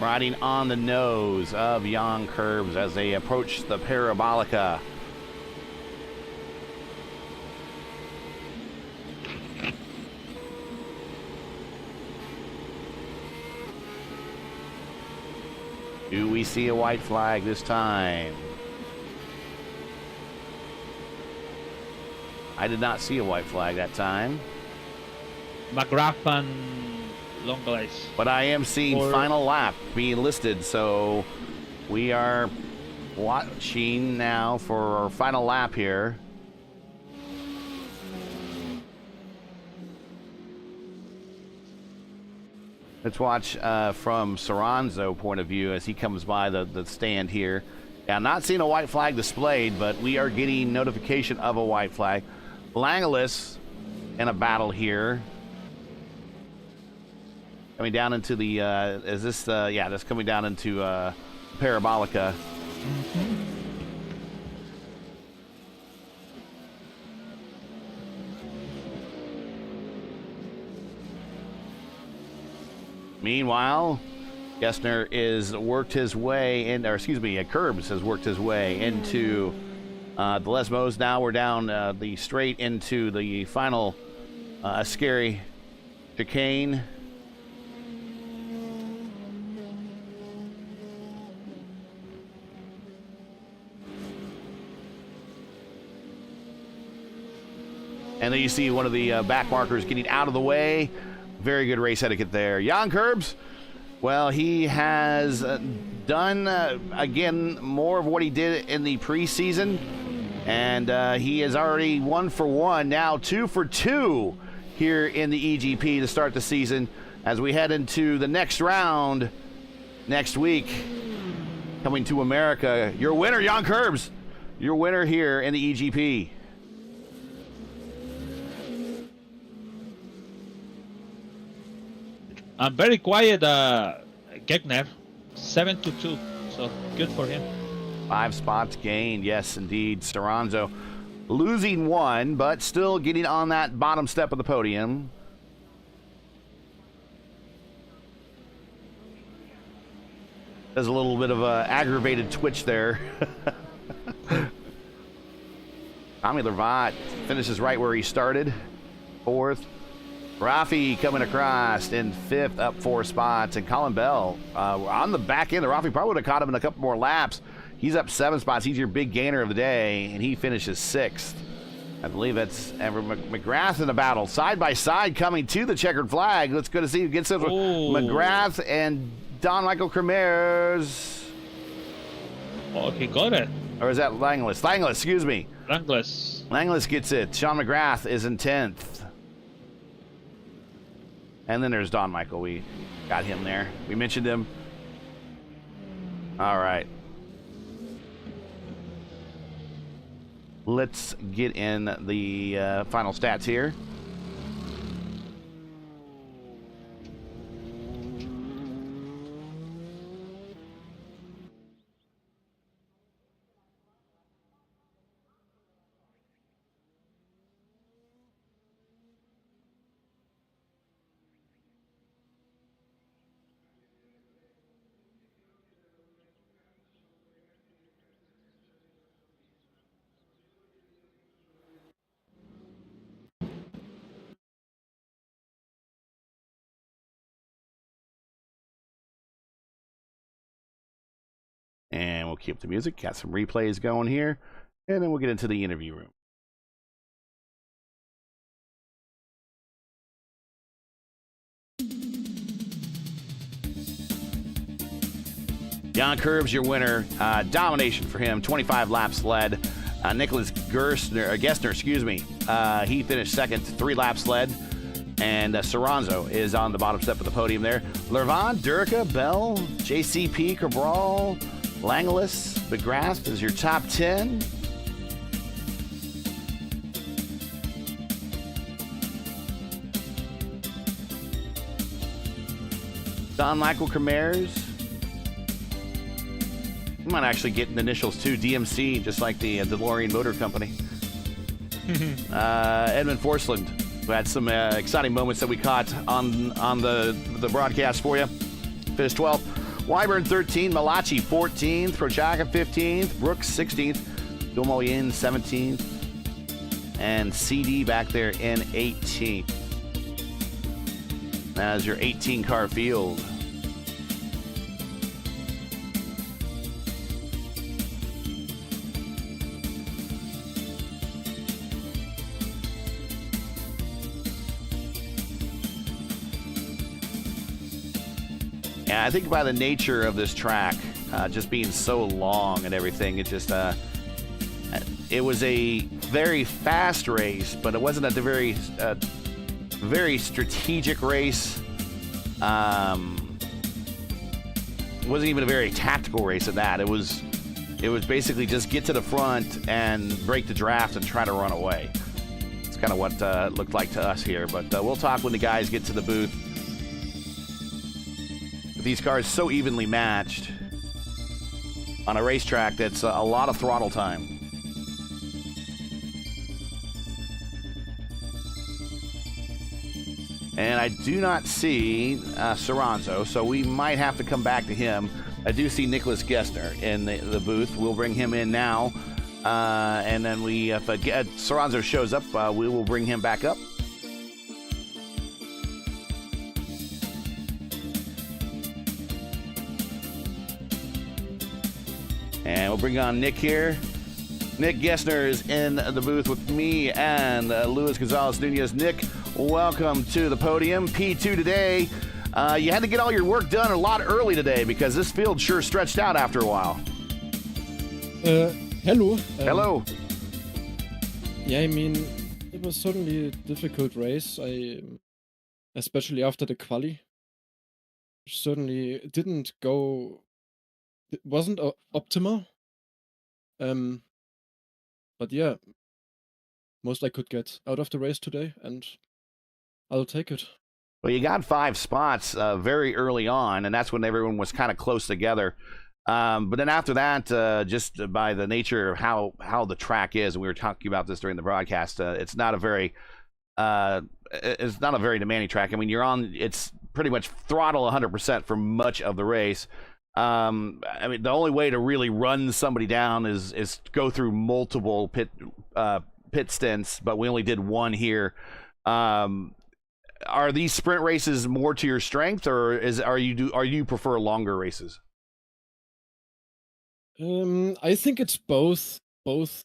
Riding on the nose of Jan Curbs as they approach the Parabolica. Do we see a white flag this time? I did not see a white flag that time. McGrath and Longlace. But I am seeing final lap being listed, so we are watching now for our final lap here. Let's watch from Soranzo point of view as he comes by the stand here. Yeah, not seeing a white flag displayed, but we are getting notification of a white flag. Langelis in a battle here. Coming down into the, is this, yeah, that's coming down into Parabolica. Meanwhile, Gessner is worked his way in, or excuse me, Curbs has worked his way into the Lesmos. Now we're down the straight into the final scary chicane. And then you see one of the back markers getting out of the way. Very good race etiquette there. Jan Curbs, well, he has done, again, more of what he did in the preseason. And he is already 1 for 1, now 2 for 2 here in the eGP to start the season as we head into the next round next week. Coming to America, your winner, Jan Curbs, your winner here in the eGP. I'm very quiet, Gegner, 7-2, so good for him. 5 spots gained, yes, indeed. Soranzo losing 1, but still getting on that bottom step of the podium. There's a little bit of a aggravated twitch there. Tommy Lervat finishes right where he started, 4th. Rafi coming across in 5th, up 4 spots, and Colin Bell on the back end. The Rafi probably would have caught him in a couple more laps. He's up 7 spots. He's your big gainer of the day, and he finishes 6th. I believe that's McGrath in a battle, side by side, coming to the checkered flag. Let's go to see who gets it. McGrath and Don Michael Cremers. Oh, he got it. Or is that Langlis? Langlis, excuse me. Langlis. Langlis gets it. Sean McGrath is in 10th. And then there's Don Michael. We got him there. We mentioned him. All right. Let's get in the final stats here. And we'll keep the music, got some replays going here, and then we'll get into the interview room. Jan Curbs, your winner. Domination for him, 25 laps led. Nicholas Gessner, excuse me, he finished 2nd, 3 laps led. And Soranzo is on the bottom step of the podium there. Lervan, Durica, Bell, JCP, Cabral, Langelis, McGrath is your top 10. Don Michael Cremers. You might actually get the initials too, DMC, just like the DeLorean Motor Company. Edmund Forsland, who had some exciting moments that we caught on the broadcast for you. Finished 12th. Wyburn 13th, Malachi 14th, Prochaska 15th, Brooks 16th, Dumoulin 17th, and CD back there in 18th. As your 18 car field. Yeah, I think by the nature of this track, just being so long and everything, it just it was a very fast race, but it wasn't a very very strategic race. It wasn't even a very tactical race at that. It was basically just get to the front and break the draft and try to run away. It's kind of what it looked like to us here, but we'll talk when the guys get to the booth. These cars so evenly matched on a racetrack that's a lot of throttle time. And I do not see Soranzo, so we might have to come back to him. I do see Nicholas Gessner in the booth. We'll bring him in now. And then if Soranzo shows up, we will bring him back up. And we'll bring on Nick here. Nick Gessner is in the booth with me and Luis Gonzalez Nunez. Nick, welcome to the podium. P2 today. You had to get all your work done a lot early today because this field sure stretched out after a while. Hello. Hello. Yeah, I mean, it was certainly a difficult race. Especially after the quali, certainly didn't go. It wasn't optimal. But yeah, most I could get out of the race today, and I'll take it. Well, you got 5 spots very early on, and that's when everyone was kind of close together. But then after that, just by the nature of how the track is, and we were talking about this during the broadcast, it's not a very demanding track. I mean, it's pretty much throttle 100% for much of the race. I mean, the only way to really run somebody down is go through multiple pit stints, but we only did one here. Are these sprint races more to your strength, or are you prefer longer races? I think it's both. Both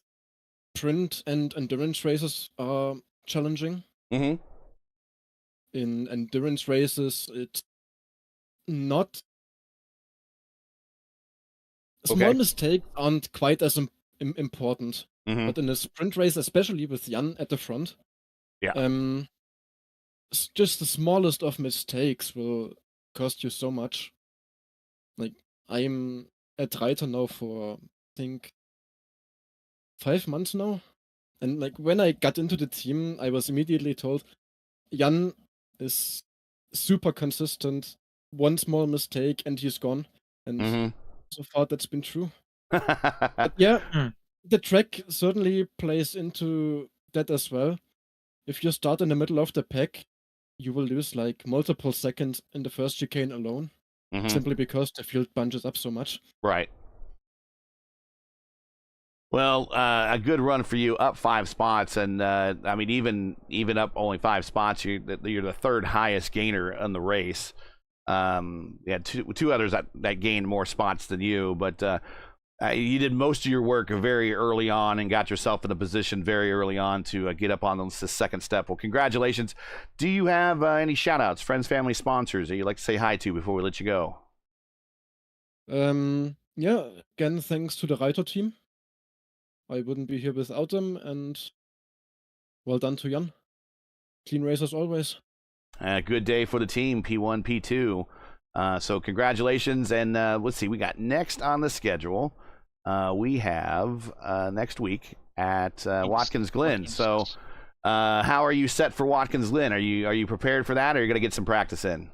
sprint and endurance races are challenging. Mm-hmm. In endurance races, it's not. Small mistakes aren't quite as important, but in a sprint race, especially with Jan at the front, just the smallest of mistakes will cost you so much. Like, I'm at Reiter now for, I think, 5 months now, and like when I got into the team, I was immediately told Jan is super consistent. One small mistake and he's gone, and so far that's been true. But yeah, the track certainly plays into that as well. If you start in the middle of the pack, you will lose like multiple seconds in the first chicane alone, simply because the field bunches up so much. Right. Well, a good run for you, up 5 spots, and I mean, even up only 5 spots, you're the third highest gainer in the race. You had two others that gained more spots than you, but you did most of your work very early on and got yourself in a position very early on to get up on the second step. Well, congratulations. Do you have any shout-outs, friends, family, sponsors that you'd like to say hi to before we let you go? Yeah, again, thanks to the Reiter team. I wouldn't be here without them, and well done to Jan. Clean race as always. Good day for the team, P1, P2. So congratulations, and let's see, we got next on the schedule. We have next week at Watkins Glen. So how are you set for Watkins Glen? Are you prepared for that, or are you going to get some practice in?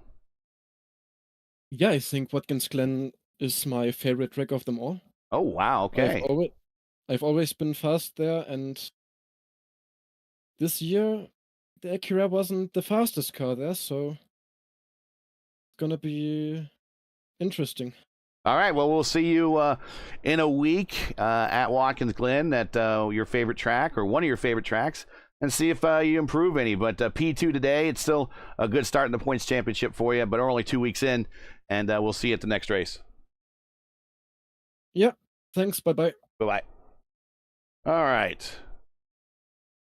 Yeah, I think Watkins Glen is my favorite track of them all. Oh, wow, okay. I've always been fast there, and this year the Acura wasn't the fastest car there, so it's gonna be interesting. All right, well, we'll see you in a week at Watkins Glen at your favorite track, or one of your favorite tracks, and see if you improve any. But P2 today, it's still a good start in the points championship for you, but only 2 weeks in, and we'll see you at the next race. Yeah, thanks, bye-bye. Bye-bye. All right.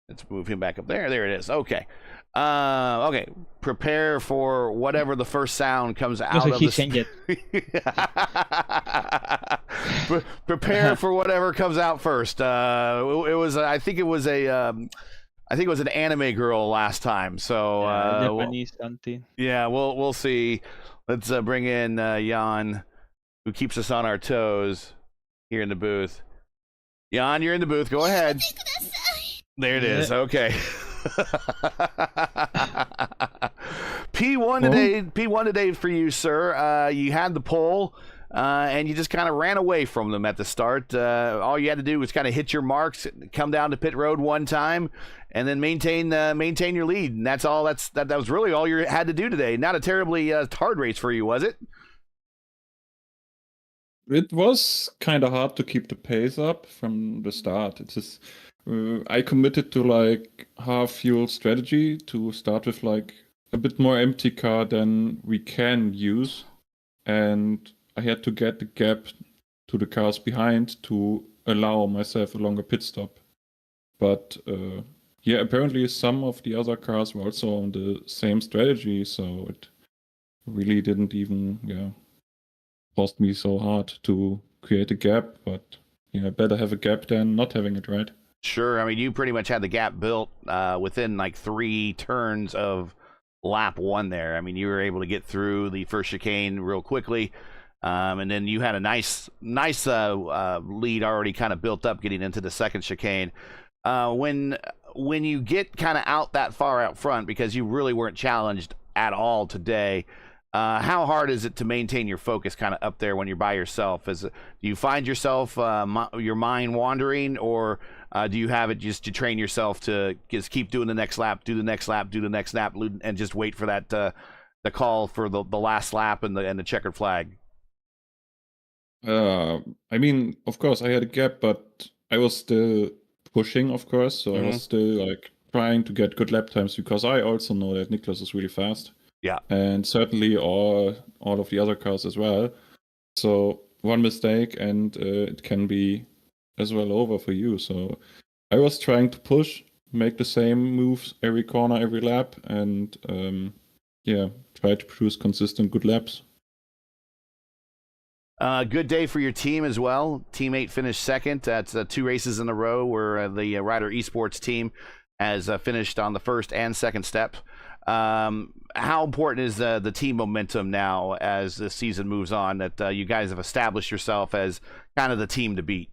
Let's move him back up there. There it is. Okay. Okay. Prepare for whatever the first sound comes out Looks like of he the. changed it. Prepare for whatever comes out first. It was. I think it was a. I think it was an anime girl last time. So Japanese something. yeah, we'll see. Let's bring in Jan, who keeps us on our toes here in the booth. Jan, you're in the booth. Go ahead. There it is. Okay. P1 today for you, sir. You had the pole, and you just kind of ran away from them at the start. All you had to do was kind of hit your marks, come down to pit road one time, and then maintain your lead. And that's all. That was really all you had to do today. Not a terribly hard race for you, was it? It was kind of hard to keep the pace up from the start. It's just I committed to like half fuel strategy to start with like a bit more empty car than we can use, and I had to get the gap to the cars behind to allow myself a longer pit stop. But yeah, apparently some of the other cars were also on the same strategy, so it really didn't even cost me so hard to create a gap. But yeah, better have a gap than not having it, right? Sure. I mean, you pretty much had the gap built within like 3 turns of lap 1 there. I mean, you were able to get through the first chicane real quickly. And then you had a nice lead already kind of built up getting into the second chicane. When you get kind of out that far out front, because you really weren't challenged at all today, how hard is it to maintain your focus kind of up there when you're by yourself? Do you find yourself your mind wandering, or do you have it just to train yourself to just keep doing the next lap, do the next lap, do the next lap, and just wait for that the call for the last lap and the checkered flag? I mean, of course, I had a gap, but I was still pushing, of course. So I was still like trying to get good lap times, because I also know that Niklas is really fast. Yeah. And certainly all of the other cars as well. So one mistake and it can be as well over for you. So I was trying to push, make the same moves every corner, every lap, and try to produce consistent good laps. Good day for your team as well. Team 8 finished second. That's 2 races in a row where the Rider eSports team has finished on the first and second step. How important is the team momentum now as the season moves on, that you guys have established yourself as kind of the team to beat?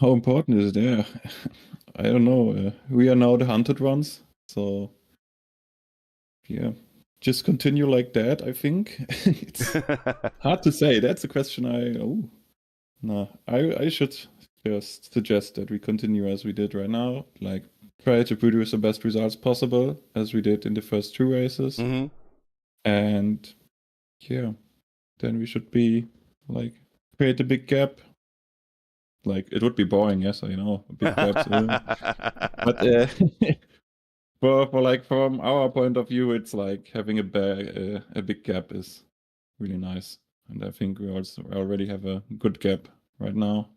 How important is it? Yeah, I don't know. We are now the hunted ones, so yeah, just continue like that. I think it's hard to say. That's a question. I should just suggest that we continue as we did right now. Like, try to produce the best results possible as we did in the first 2 races, and yeah, then we should be like create a big gap. Like, it would be boring, yes, I know, big gaps, but for like from our point of view, it's like having a big gap is really nice, and I think we also already have a good gap right now.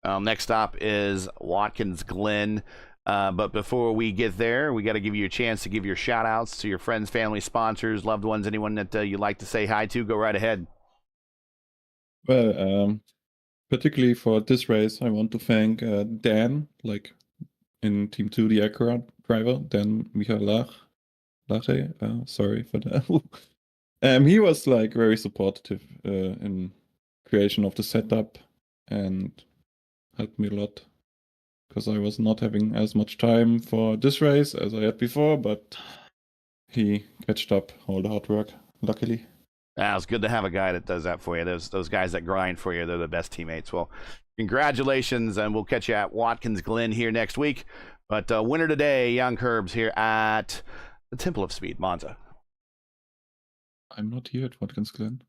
Next stop is Watkins Glen. But before we get there, we got to give you a chance to give your shout outs to your friends, family, sponsors, loved ones, anyone that you'd like to say hi to. Go right ahead. Well, particularly for this race, I want to thank Dan, like in Team 2, the Acura driver, Dan Michalach. Sorry for that. He was like very supportive in creation of the setup and helped me a lot, because I was not having as much time for this race as I had before, but he catched up all the hard work, luckily. It's good to have a guy that does that for you. Those guys that grind for you, they're the best teammates. Well, congratulations, and we'll catch you at Watkins Glen here next week. But winner today, Young Curbs here at the Temple of Speed, Monza. I'm not here at Watkins Glen.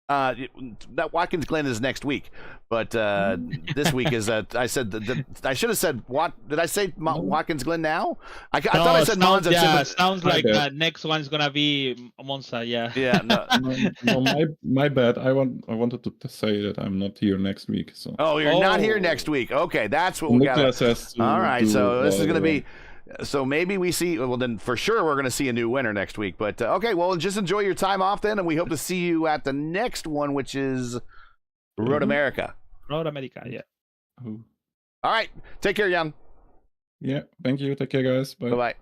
That Watkins Glen is next week, but this week is I said I should have said did I say Watkins Glen now? I thought I said Monza. Yeah, sounds like next one is gonna be Monza. Yeah. Yeah. No, my bad. I wanted to say that I'm not here next week. So. Oh, you're not here next week. Okay, that's what we got. All right, so this is gonna be So maybe we see, well, then for sure we're going to see a new winner next week. But okay, well, just enjoy your time off then, and we hope to see you at the next one, which is Road America. Road America, yeah. Ooh. All right. Take care, Young. Yeah, thank you. Take care, guys. Bye. Bye-bye.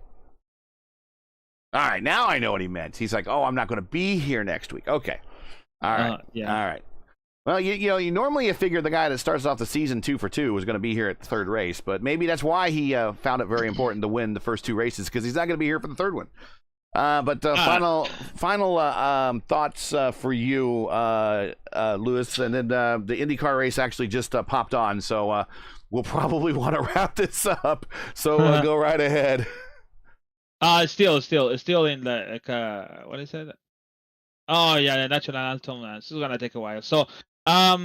All right, now I know what he meant. He's like, oh, I'm not going to be here next week. Okay. All right. Yeah. All right. Well, you normally figure the guy that starts off the season 2 for 2 was going to be here at the third race, but maybe that's why he found it very important to win the first 2 races, because he's not going to be here for the third one. But final thoughts for you, Lewis, and then the IndyCar race actually just popped on, so we'll probably want to wrap this up. So go right ahead. Still in the what is it? Oh yeah, the national anthem. This is gonna take a while. So I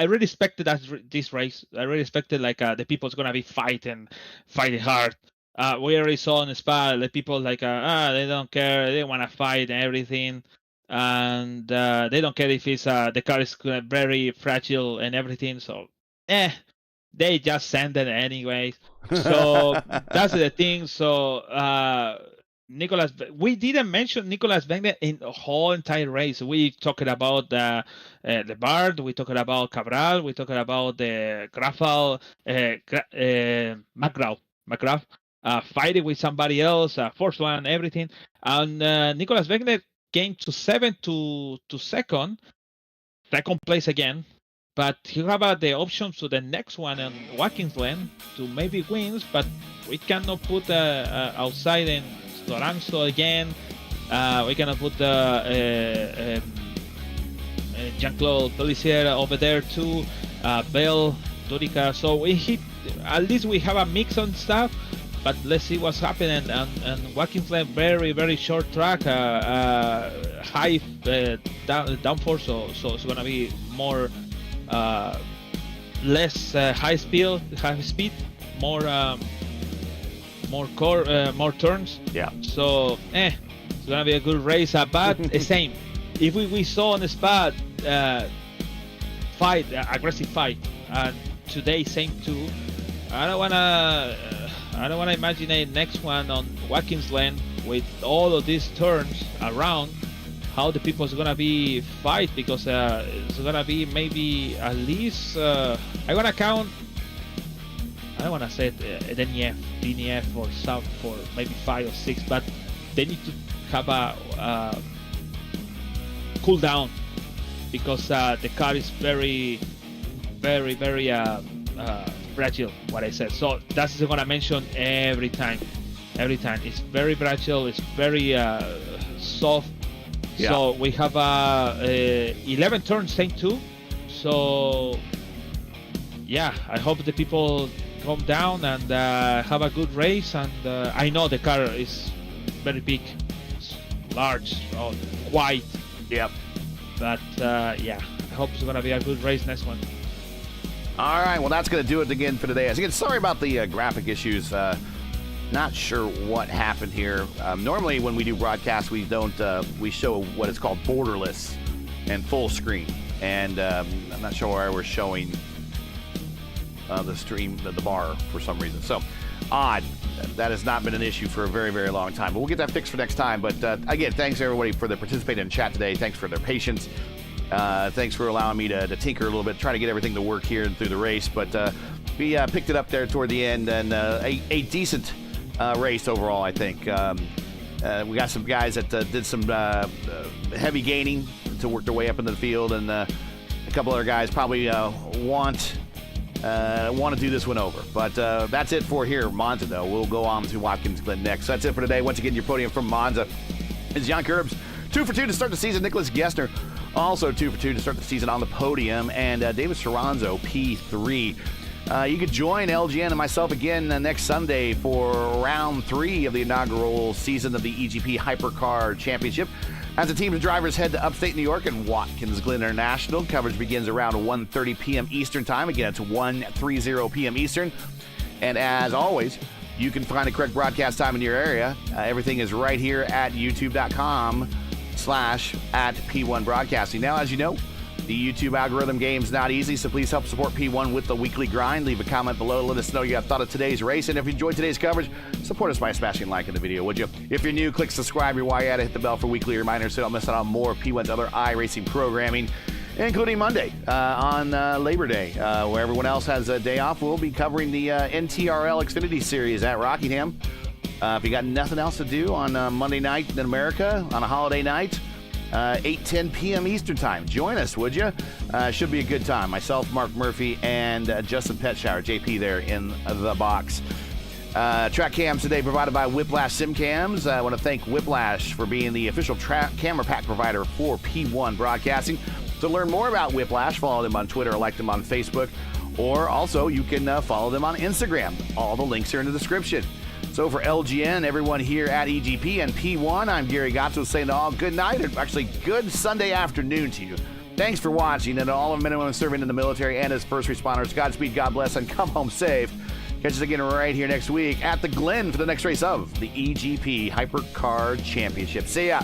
really expected this race. I really expected the people's gonna be fighting hard. We already saw in the Spa the people they don't care, they want to fight and everything, and they don't care if it's the car is very fragile and everything. So they just send it anyway. So that's the thing. So we didn't mention Nicolas Wegner in the whole entire race. We talked about the Bard, we talked about Cabral, we talked about the Grafal, McGrath, fighting with somebody else, first one, everything. And Nicolas Wegner came to 7 to second place again. But you have the options to the next one on Watkins Glen to maybe wins, but we cannot put outside in Lorenzo again. We cannot put Jean-Claude Pellissier over there too. Bell, Durica. So at least we have a mix on stuff. But let's see what's happening. And Watkins Glen, very very short track, high downforce. So it's gonna be more. Less high speed, more turns. Yeah. So it's gonna be a good race. But the same, if we saw on the spot aggressive fight, and today same too. I don't wanna imagine a next one on Watkins Glen with all of these turns around. How the people is gonna be fight, because it's gonna be maybe at least I'm gonna count. I don't wanna say DNF or some for maybe 5 or 6, but they need to have a cool down, because the car is very, very, very fragile. What I said. So that's what I'm gonna mention every time. It's very fragile. It's very soft. Yeah. So we have 11 turns, same too. So yeah, I hope the people calm down and have a good race. And I know the car is very big, it's large, wide. Yep. But yeah, I hope it's gonna be a good race next one. All right, well, that's going to do it again for today. Again, sorry about the graphic issues. Not sure what happened here. Normally, when we do broadcasts, we don't. We show what is called borderless and full screen, and I'm not sure why we're showing the stream, the bar, for some reason. So odd. That has not been an issue for a very, very long time. But we'll get that fixed for next time. But again, thanks everybody for participating in the chat today. Thanks for their patience. Thanks for allowing me to tinker a little bit, try to get everything to work here and through the race. But we picked it up there toward the end, and a decent race overall, I think. We got some guys that did some heavy gaining to work their way up into the field, and a couple other guys probably want to do this one over. But that's it for here, Monza, though. We'll go on to Watkins Glen next. So that's it for today. Once again, your podium from Monza is Jan Kurbs. 2 for 2 to start the season. Nicholas Gessner also 2 for 2 to start the season on the podium. And David Soranzo, P3. You could join LGN and myself again next Sunday for round 3 of the inaugural season of the eGP Hypercar Championship. As the team of drivers head to upstate New York and Watkins Glen International, coverage begins around 1:30 p.m. Eastern Time. Again, it's 1:30 p.m. Eastern. And as always, you can find the correct broadcast time in your area. Everything is right here at youtube.com/@P1 Broadcasting. Now, as you know, The YouTube algorithm game's not easy, so please help support P1 with the weekly grind. Leave a comment below. Let us know you thought of today's race. And if you enjoyed today's coverage, support us by smashing like in the video, would you? If you're new, click subscribe. While you're at it, hit the bell for weekly reminders so you don't miss out on more of P1's other iRacing programming, including Monday on Labor Day, where everyone else has a day off. We'll be covering the NTRL Xfinity Series at Rockingham. If you got nothing else to do on Monday night in America, on a holiday night, 8:10 p.m. Eastern Time. Join us, would you? Should be a good time. Myself, Mark Murphy, and Justin Petshower, JP there in the box. Track cams today provided by Whiplash Sim Cams. I want to thank Whiplash for being the official camera pack provider for P1 Broadcasting. To learn more about Whiplash, follow them on Twitter or like them on Facebook. Or also, you can follow them on Instagram. All the links are in the description. So for LGN, everyone here at eGP and P1, I'm Gary Gatto saying to all good night, or actually good Sunday afternoon to you. Thanks for watching, and to all of men and women serving in the military and as first responders, Godspeed, God bless, and come home safe. Catch us again right here next week at the Glen for the next race of the eGP Hypercar Championship. See ya.